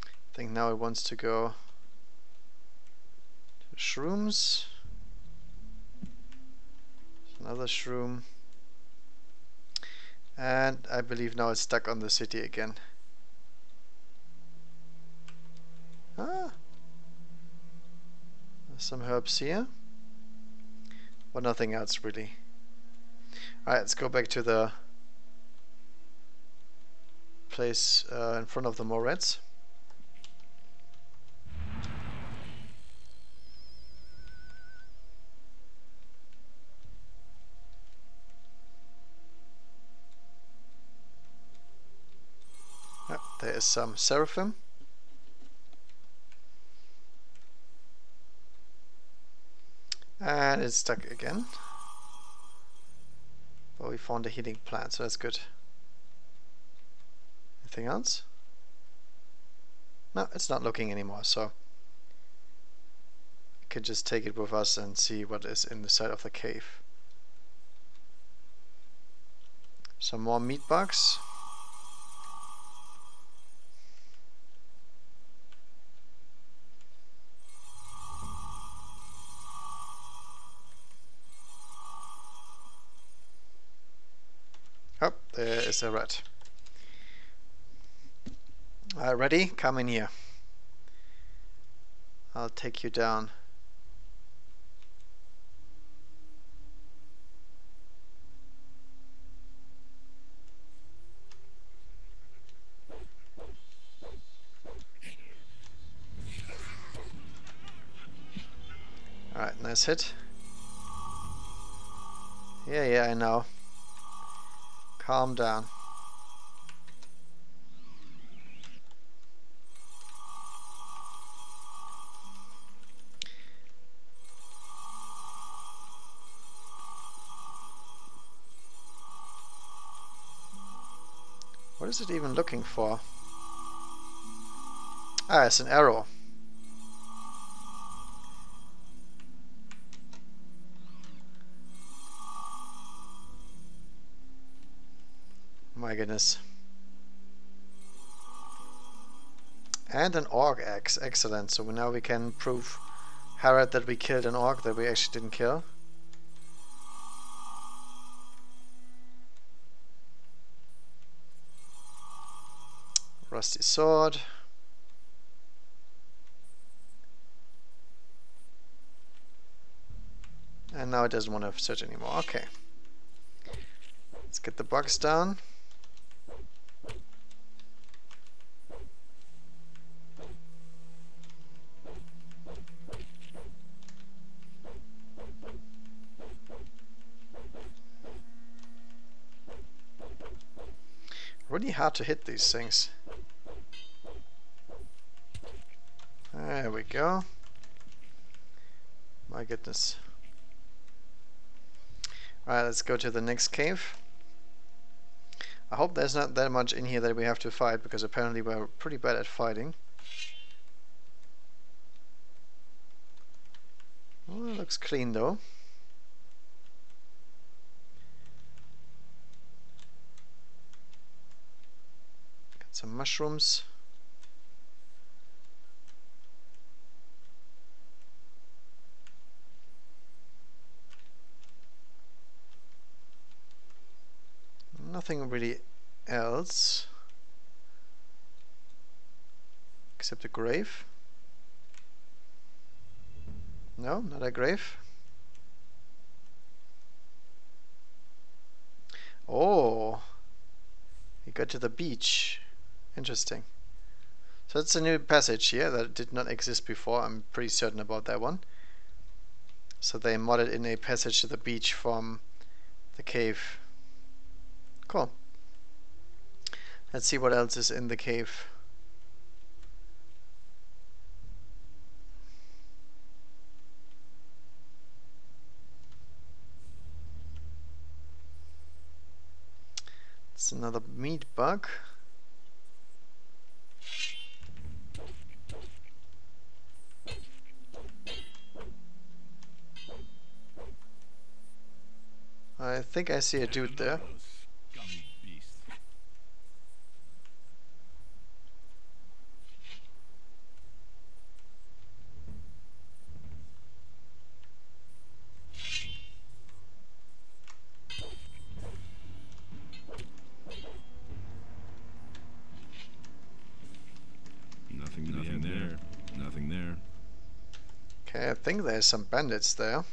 I think now it wants to go to the shrooms. Another shroom. And I believe now it's stuck on the city again. Ah. There's some herbs here. But nothing else really. Alright, let's go back to the place in front of the more rats. Yep, there is some seraphim. And it's stuck again. But we found a healing plant, so that's good. Anything else? No, it's not looking anymore, so we can just take it with us and see what is in the side of the cave. Some more meat bugs. Oh, there is a rat. Ready? Come in here. I'll take you down. Nice hit. Yeah, I know. Calm down. What is it even looking for? Ah, it's an arrow. My goodness. And an orc axe. Excellent. So now we can prove Harrod that we killed an orc that we actually didn't kill. Rusty sword. And now it doesn't want to search anymore. Okay. Let's get the box down. Really hard to hit these things. There we go. My goodness. Alright, let's go to the next cave. I hope there's not that much in here that we have to fight, because apparently we're pretty bad at fighting. Oh, it looks clean though. Got some mushrooms. Nothing really else except a grave. No, not a grave. Oh, we got to the beach. Interesting. So it's a new passage here that did not exist before. I'm pretty certain about that one. So they modded in a passage to the beach from the cave. Cool. Let's see what else is in the cave. It's another meat bug. I think I see a dude there. Nothing there. Nothing there. Okay, I think there's some bandits there.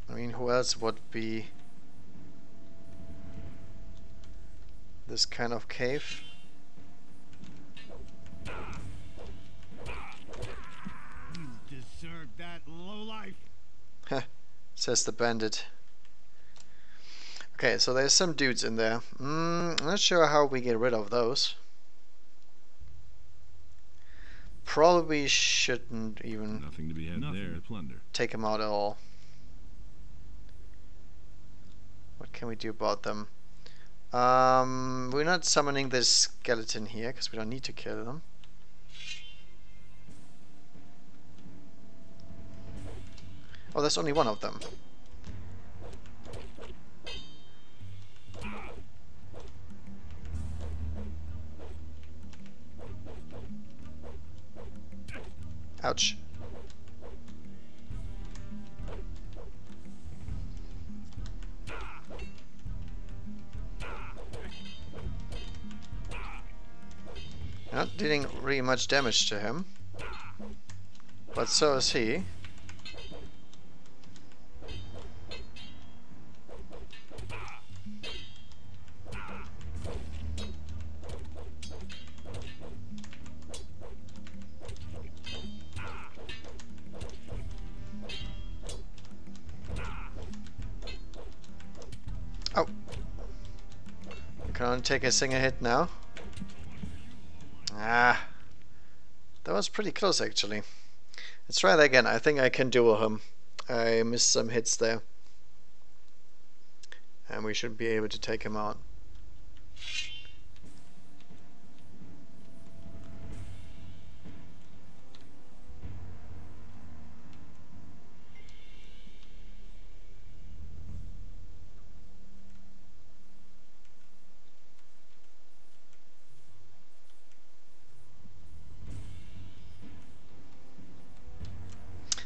I mean, who else would be this kind of cave? You deserve that, lowlife. Heh, says the bandit. Okay, so there's some dudes in there. I'm not sure how we get rid of those. Probably shouldn't even Nothing to be had there. To plunder. take them out at all. What can we do about them? We're not summoning this skeleton here because we don't need to kill them. Oh, there's only one of them. Ouch. Not dealing really much damage to him, but so is he. Can only take a single hit now. Ah, that was pretty close actually. Let's try that again. I think I can duel him. I missed some hits there. And we should be able to take him out.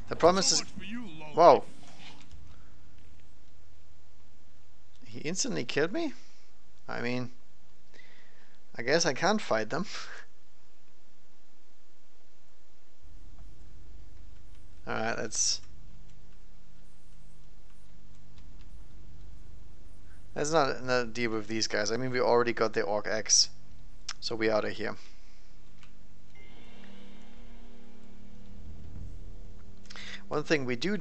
The problem is... Whoa. He instantly killed me? I mean... I guess I can't fight them. Alright, let's not deal with these guys. I mean, we already got the Orc X. So we're out of here. One thing we do,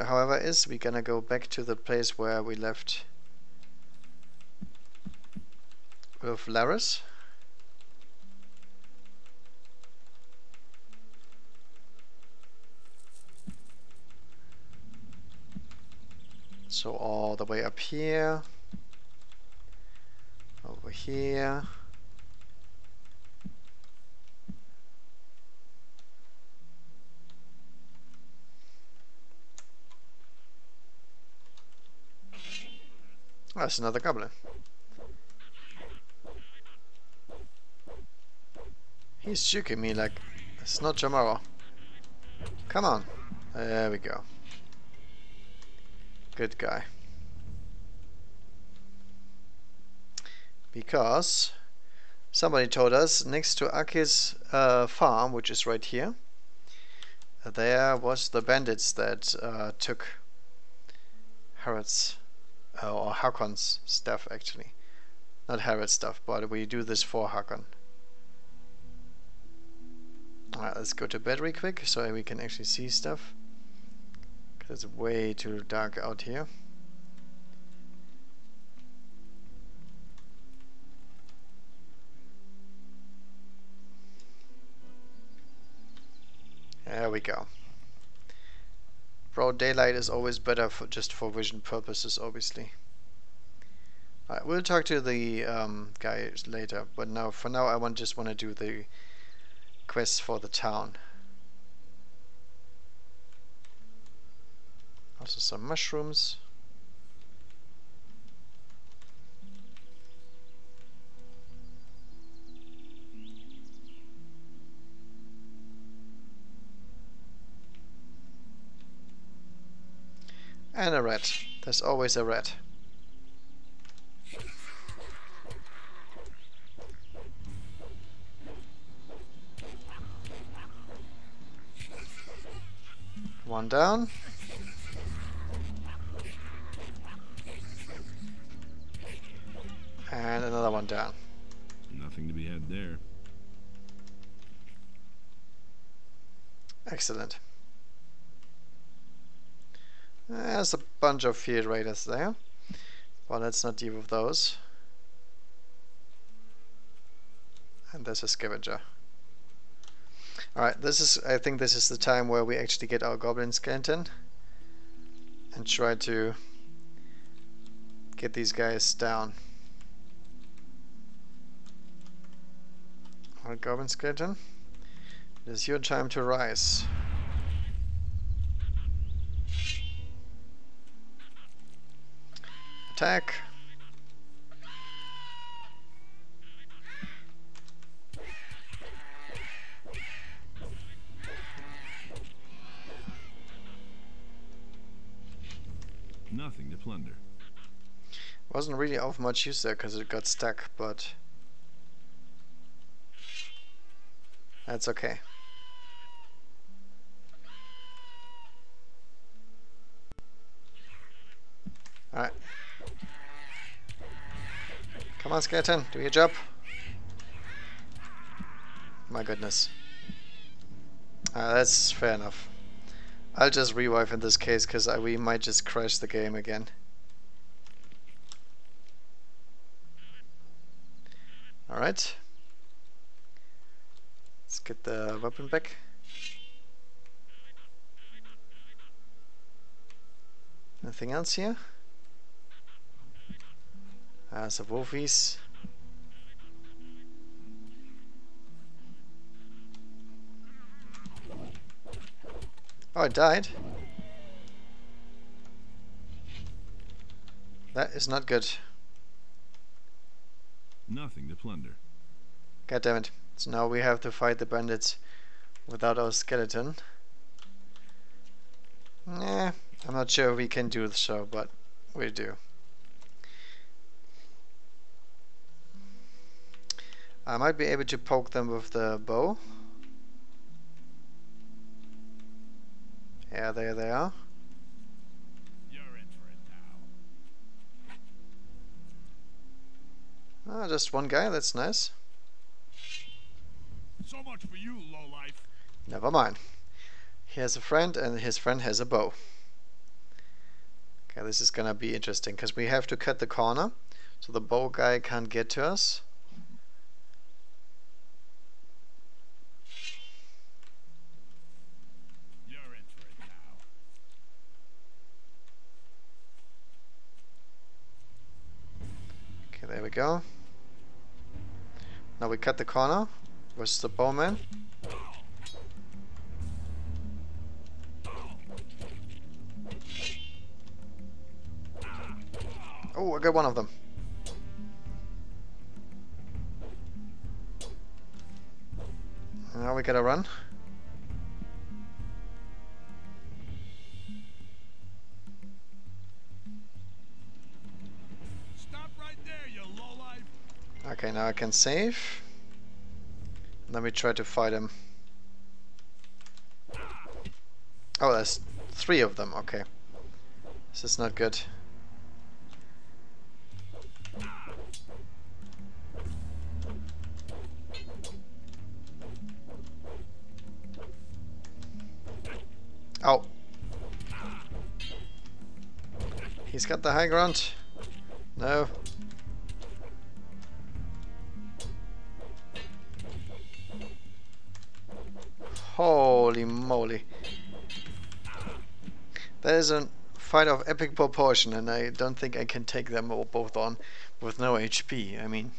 however, is we're gonna go back to the place where we left with Laris. So all the way up here, over here. Oh, that's another goblin. He's juking me like it's not tomorrow. Come on. There we go. Good guy. Because somebody told us next to Aki's farm, which is right here, there was the bandits that took Harrod's or Hakon's stuff actually. Not Harrod's stuff, but we do this for Hakon. Alright, let's go to bed real quick so we can actually see stuff. Because it's way too dark out here. There we go. Broad daylight is always better for just for vision purposes, obviously. Alright, we'll talk to the guy later, but now for now I just want to do the quest for the town. Also some mushrooms. And a rat. There's always a rat. One down. And another one down. Nothing to be had there. Excellent. There's a bunch of field raiders there, but let's not deal with those. And there's a scavenger. Alright, I think this is the time where we actually get our goblin skeleton and try to get these guys down. Alright, goblin skeleton, it is your time to rise. Attack. Nothing to plunder. Wasn't really of much use there because it got stuck, but that's okay. Alright. Come on, skeleton, do your job. My goodness. That's fair enough. I'll just revive in this case because we might just crash the game again. Alright. Let's get the weapon back. Nothing else here? Some wolfies. Oh, it died. That is not good. Nothing to plunder. God damn it. So now we have to fight the bandits without our skeleton. Nah, I'm not sure we can do so, but we do. I might be able to poke them with the bow. Yeah, there they are. You're in for it now. Ah, just one guy, that's nice. So much for you, lowlife. Never mind. He has a friend and his friend has a bow. Okay, this is gonna be interesting because we have to cut the corner so the bow guy can't get to us. You're in for it now. Okay, there we go. Now we cut the corner versus the bowman. Oh, I got one of them. Now we gotta run. Stop right there, you lowlife. Okay, now I can save. Let me try to fight him. Oh, there's 3 of them. Okay. This is not good. Oh. He's got the high ground. No. Holy moly. That is a fight of epic proportion, and I don't think I can take them all both on with no HP. I mean,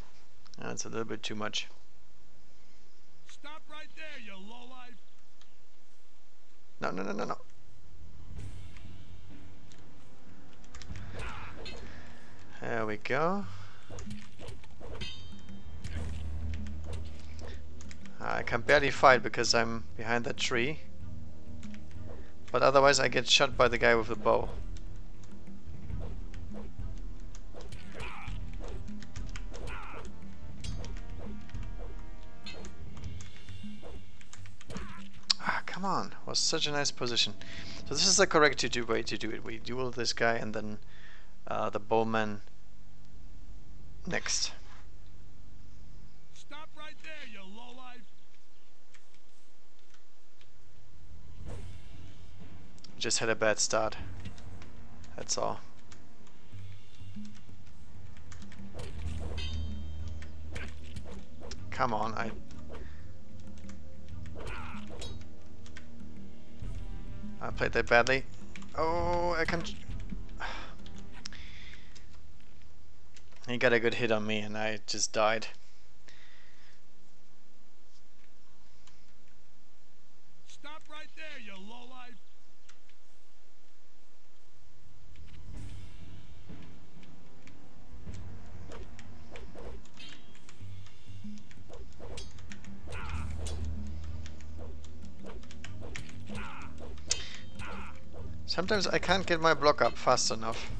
that's a little bit too much. Stop right there, you lowlife. No, no, no, no, no. There we go. I can barely fight because I'm behind that tree. But otherwise I get shot by the guy with the bow. Ah, come on. Was such a nice position. So this is the correct way to do it. We duel this guy and then the bowman next. Stop right there, you lowlife. Just had a bad start. That's all. Come on, I played that badly. Oh, I can't. He got a good hit on me and I just died. Stop right there, you lowlife. Sometimes I can't get my block up fast enough.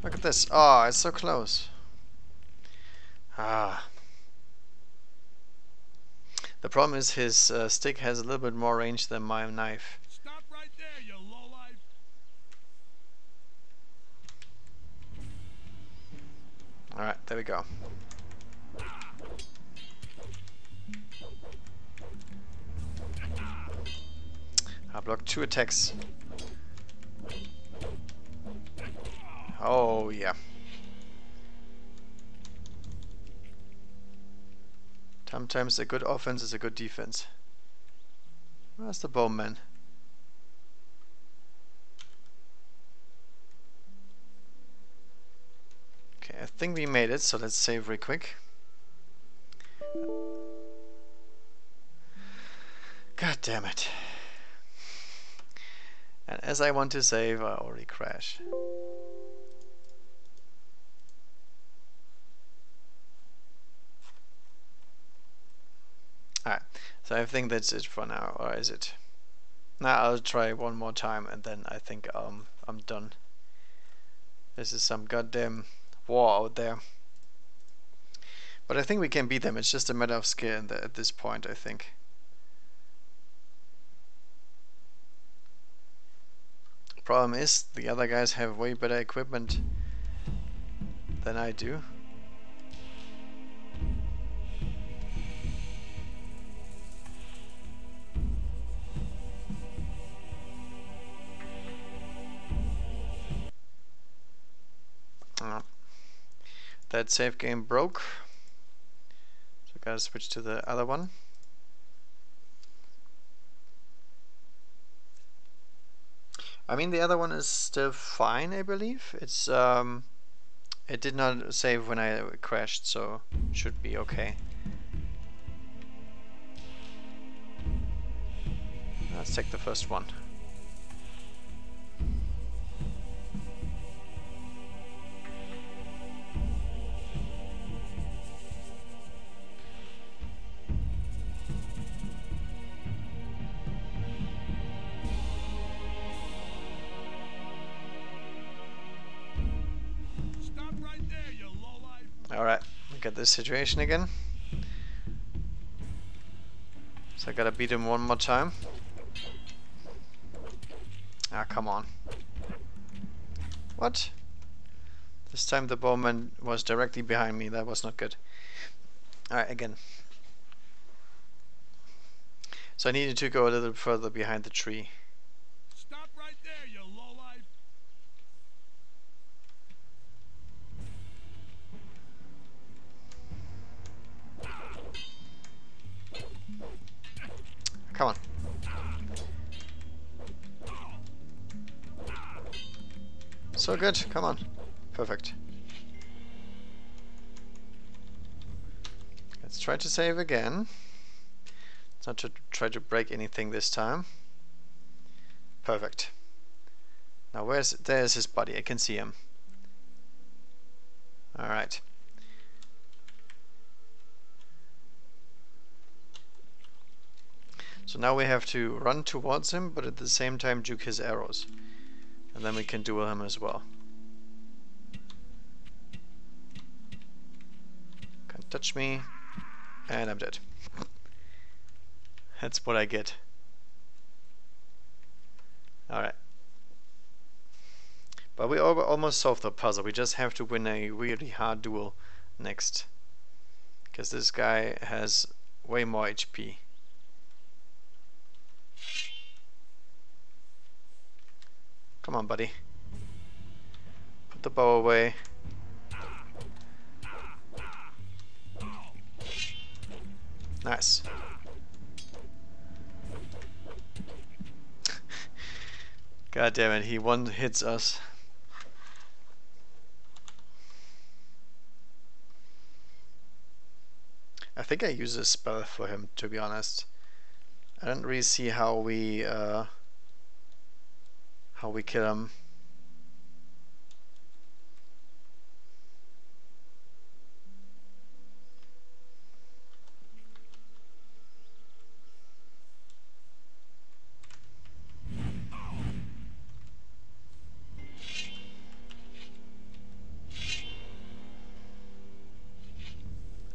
Look at this. Oh, it's so close. Ah. The problem is his stick has a little bit more range than my knife. Stop right there, you lowlife. Alright, there we go. I blocked 2 attacks. Oh, yeah. Sometimes a good offense is a good defense. Where's the bowman? Okay, I think we made it, so let's save real quick. God damn it. And as I want to save, I already crash. Alright, so I think that's it for now, or is it? Now I'll try one more time and then I think I'm done. This is some goddamn war out there. But I think we can beat them, it's just a matter of skill at this point, I think. Problem is, the other guys have way better equipment than I do. That save game broke, so gotta switch to the other one. I mean, the other one is still fine, I believe. It's it did not save when I crashed, so should be okay. Let's take the first one. Alright, look at this situation again. So I gotta beat him one more time. Ah, come on. What? This time the bowman was directly behind me, that was not good. Alright, again. So I needed to go a little further behind the tree. Stop right there, you lowlife! Come on. So good, come on. Perfect. Let's try to save again. Let's not to try to break anything this time. Perfect. Now there's his body, I can see him. Alright. So now we have to run towards him, but at the same time juke his arrows. And then we can duel him as well. Can't touch me. And I'm dead. That's what I get. Alright. But we almost solved the puzzle. We just have to win a really hard duel next. Because this guy has way more HP. Come on, buddy. Put the bow away. Nice. God damn it, he one hits us. I think I use a spell for him, to be honest. I don't really see how we kill him.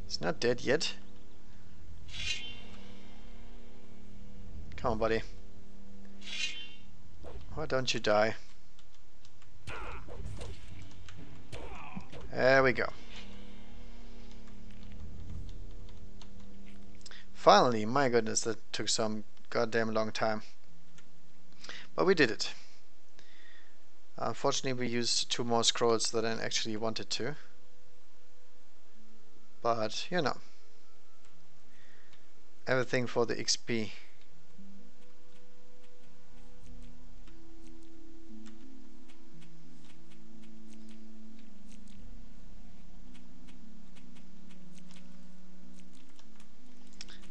He's not dead yet. Come on, buddy. Why don't you die? There we go. Finally, my goodness, that took some goddamn long time. But we did it. Unfortunately, we used 2 more scrolls than I actually wanted to. But, you know. everything for the XP.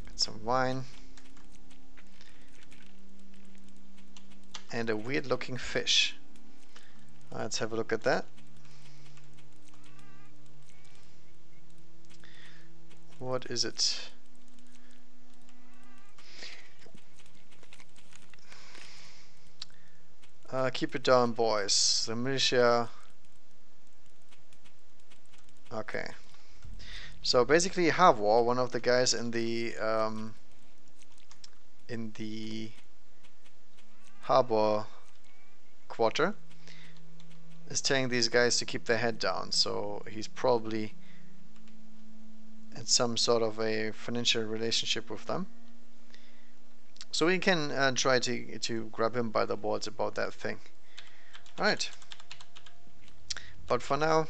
Got some wine. And a weird looking fish. Let's have a look at that. What is it? Keep it down, boys. The militia. Okay. So basically, Havor, one of the guys in the harbor quarter, is telling these guys to keep their head down. So he's probably in some sort of a financial relationship with them. So we can try to grab him by the balls about that thing. Alright. But for now,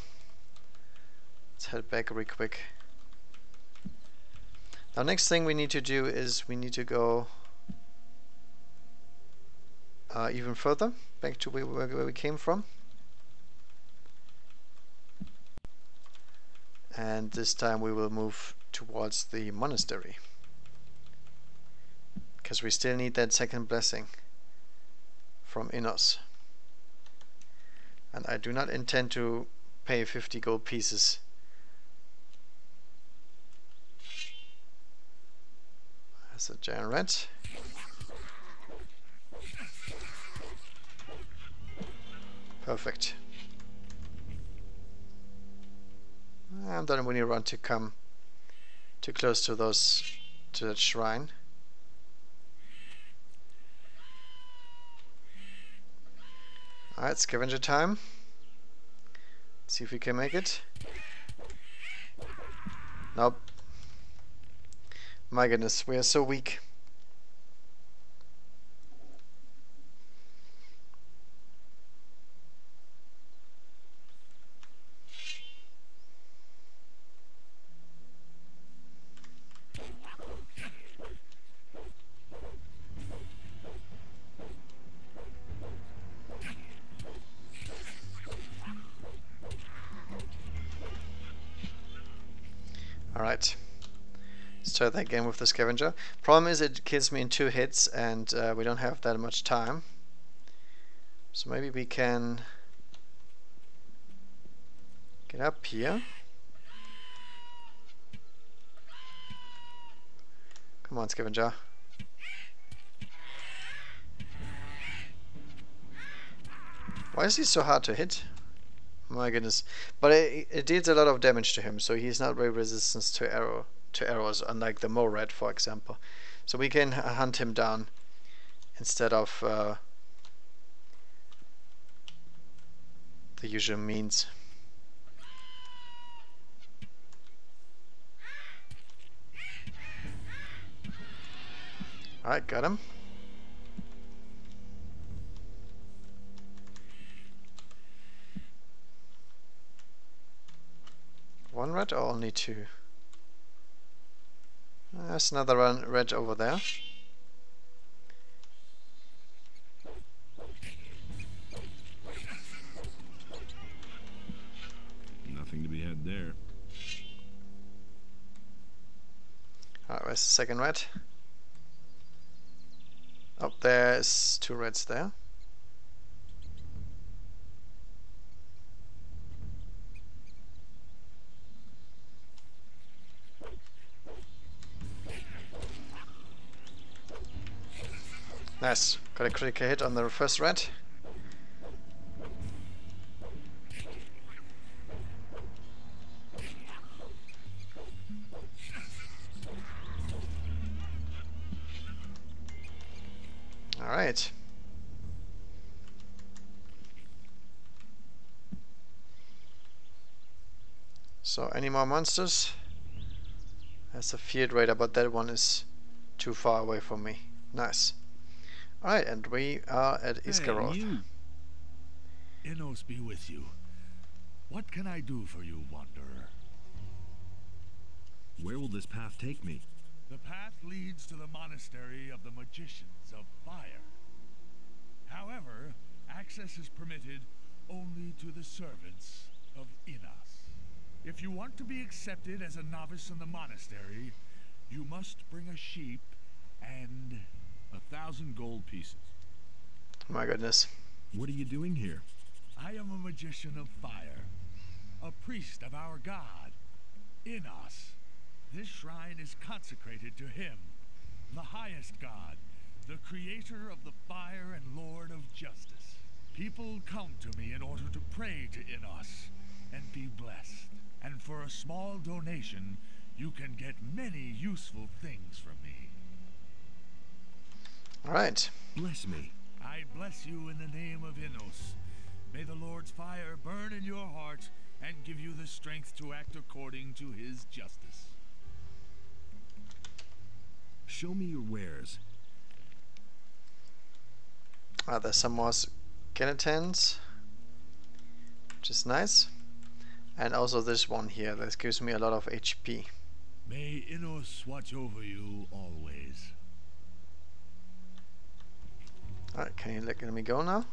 let's head back real quick. Now next thing we need to do is we need to go even further, back to where we came from. And this time we will move towards the monastery. Because we still need that second blessing from Innos. And I do not intend to pay 50 gold pieces. That's a giant rat. Perfect. I don't really want to come too close to that shrine. Alright, scavenger time. Let's see if we can make it. Nope. My goodness, we are so weak. Alright. Let's try that again with the scavenger. Problem is it kills me in 2 hits and we don't have that much time. So maybe we can get up here. Come on, scavenger. Why is he so hard to hit? My goodness. But it deals a lot of damage to him, so he's not very resistant to arrows, unlike the Morat, for example. So we can hunt him down instead of the usual means. Alright, got him. One red or only 2? There's another red over there. Nothing to be had there. Alright, where's the second red? Oh, there's 2 reds there. Nice, got a critical hit on the first red. Alright. So, any more monsters? There's a field raider, but that one is too far away from me. Nice. Alright, and we are at Iskaroth. Hey, you. Innos be with you. What can I do for you, wanderer? Where will this path take me? The path leads to the monastery of the Magicians of Fire. However, access is permitted only to the servants of Innas. If you want to be accepted as a novice in the monastery, you must bring a sheep and 1,000 gold pieces. My goodness. What are you doing here? I am a magician of fire, a priest of our god, Innas. This shrine is consecrated to him, the highest god, the creator of the fire and lord of justice. People come to me in order to pray to Innas and be blessed. And for a small donation, you can get many useful things from me. All right. Bless me. I bless you in the name of Innos. May the Lord's fire burn in your heart and give you the strength to act according to his justice. Show me your wares. There's some more skeletons, which is nice. And also this one here, that gives me a lot of HP. May Innos watch over you always. Alright, can you let me go now?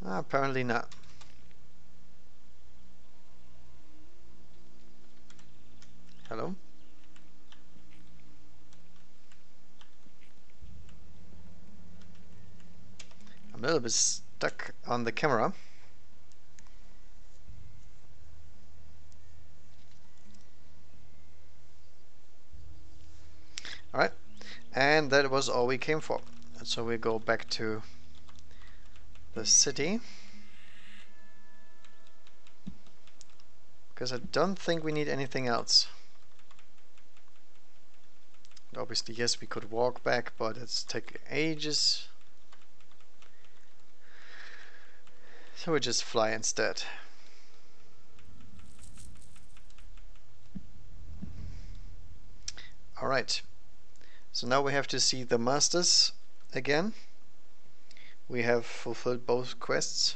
Apparently not. Hello? I'm a little bit stuck on the camera. Alright, and that was all we came for. And so we go back to the city. Because I don't think we need anything else. Obviously, yes, we could walk back, but it's take ages. So we just fly instead. Alright. So now we have to see the masters again. We have fulfilled both quests.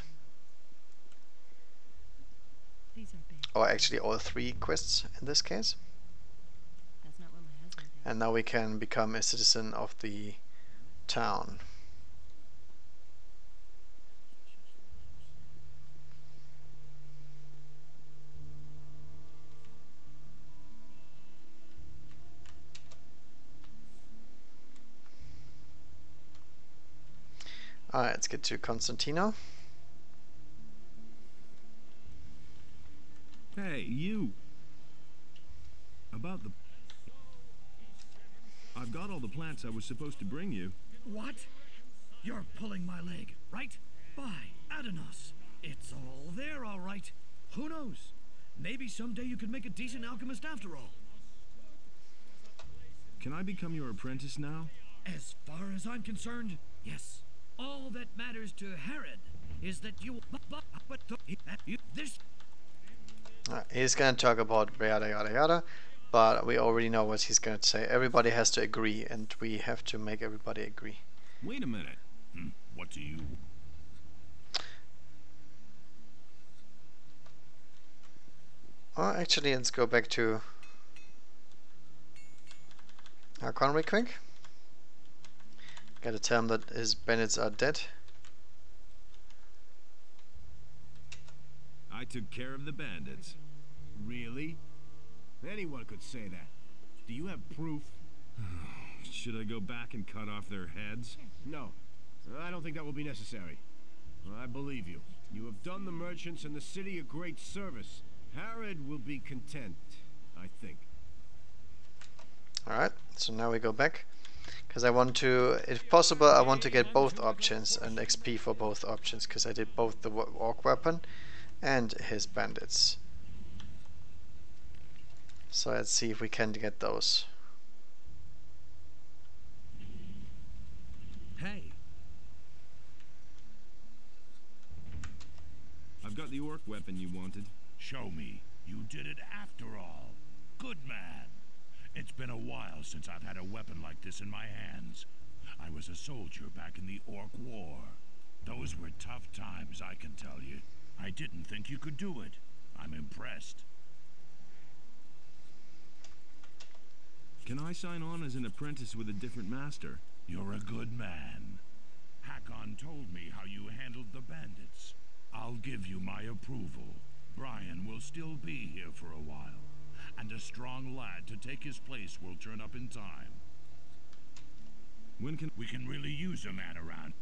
Or actually all 3 quests in this case. That's not what my husband did. And now we can become a citizen of the town. Alright, let's get to Constantino. Hey, you! About the... I've got all the plants I was supposed to bring you. What? You're pulling my leg, right? By Adonis. It's all there, all right. Who knows? Maybe someday you could make a decent alchemist after all. Can I become your apprentice now? As far as I'm concerned, yes. All that matters to Herod is that you... This... He's gonna talk about yada yada yada, but we already know what he's gonna say. Everybody has to agree, and we have to make everybody agree. Wait a minute. What do you... Actually, let's go back to Archon real quick. Gotta tell him that his bandits are dead. I took care of the bandits. Really? Anyone could say that. Do you have proof? Should I go back and cut off their heads? No. I don't think that will be necessary. I believe you. You have done the merchants and the city a great service. Herod will be content, I think. Alright, so now we go back. Because I want to, if possible, I want to get both options and XP for both options. Because I did both the orc weapon and his bandits. So let's see if we can get those. Hey! I've got the orc weapon you wanted. Show me. You did it after all. Good man. It's been a while since I've had a weapon like this in my hands. I was a soldier back in the Orc War. Those were tough times, I can tell you. I didn't think you could do it. I'm impressed. Can I sign on as an apprentice with a different master? You're a good man. Hakon told me how you handled the bandits. I'll give you my approval. Brian will still be here for a while, and a strong lad to take his place will turn up in time. When can We can really use a man around.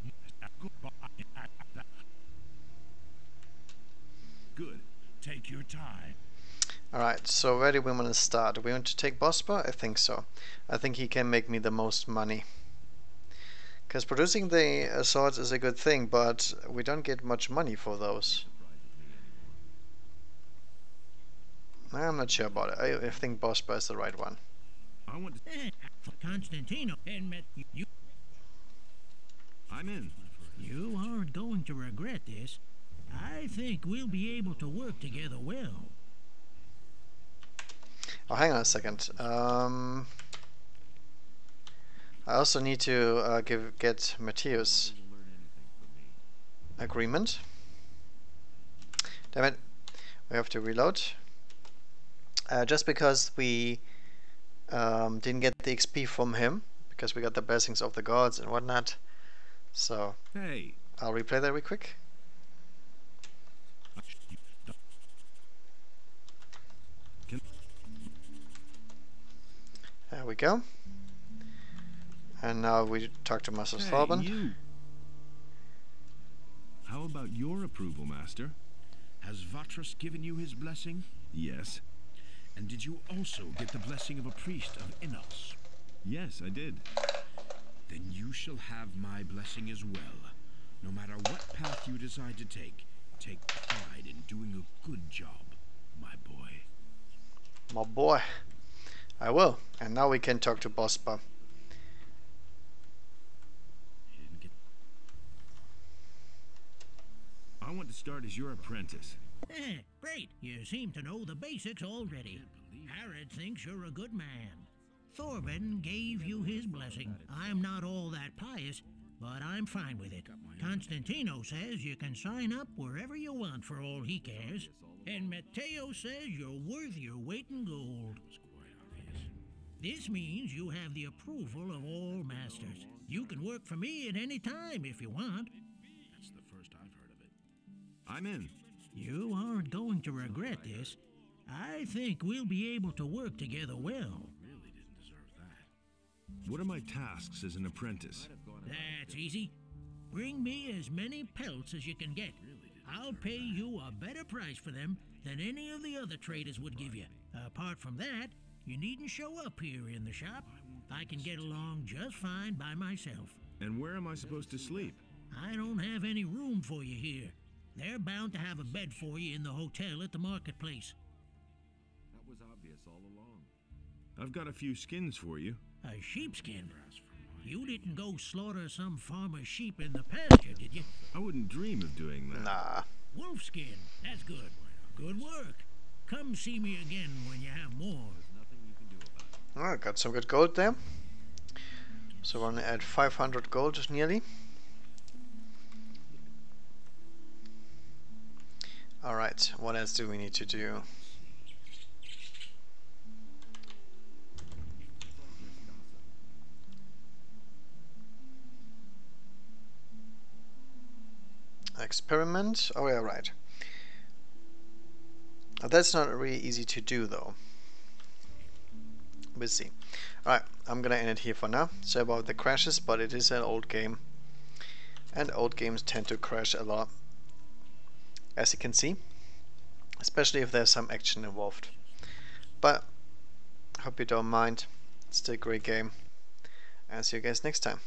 Good. Take your time. Alright, so where do we want to start? Do we want to take Bospa? I think so. I think he can make me the most money. Because producing the swords is a good thing, but we don't get much money for those. I'm not sure about it. I think Bospa is the right one. I want to... Constantino admit you. I'm in. You aren't going to regret this. I think we'll be able to work together well. Oh, hang on a second. I also need to get Matthäus agreement. Damn it. We have to reload. Just because we didn't get the XP from him, because we got the blessings of the gods and whatnot. So, Hey. I'll replay that real quick. There we go. And now we talk to Master Thorben. You. How about your approval, Master? Has Vatras given you his blessing? Yes. And did you also get the blessing of a priest of Innos? Yes, I did. Then you shall have my blessing as well. No matter what path you decide to take pride in doing a good job, my boy. My boy. I will. And now we can talk to Bospa. I want to start as your apprentice. Great. You seem to know the basics already. Harrod thinks you're a good man. Thorben gave you his blessing. I'm not all that pious, but I'm fine with it. Constantino says you can sign up wherever you want for all he cares. And Matteo says you're worth your weight in gold. This means you have the approval of all masters. You can work for me at any time if you want. That's the first I've heard of it. I'm in. You aren't going to regret this. I think we'll be able to work together well. Really didn't deserve that. What are my tasks as an apprentice? That's easy. Bring me as many pelts as you can get. I'll pay you a better price for them than any of the other traders would give you. Apart from that, you needn't show up here in the shop. I can get along just fine by myself. And where am I supposed to sleep? I don't have any room for you here. They're bound to have a bed for you in the hotel at the marketplace. That was obvious all along. I've got a few skins for you. A sheepskin? You didn't go slaughter some farmer's sheep in the pasture, did you? I wouldn't dream of doing that. Nah. Wolfskin. That's good. Good work. Come see me again when you have more. Oh, got some good gold there. So we're gonna add 500 gold nearly. Alright, what else do we need to do? Experiment. Oh yeah, right. That's not really easy to do though. We'll see. Alright, I'm gonna end it here for now. Sorry about the crashes, but it is an old game. And old games tend to crash a lot, as you can see. Especially if there's some action involved. But, hope you don't mind. It's still a great game. And see you guys next time.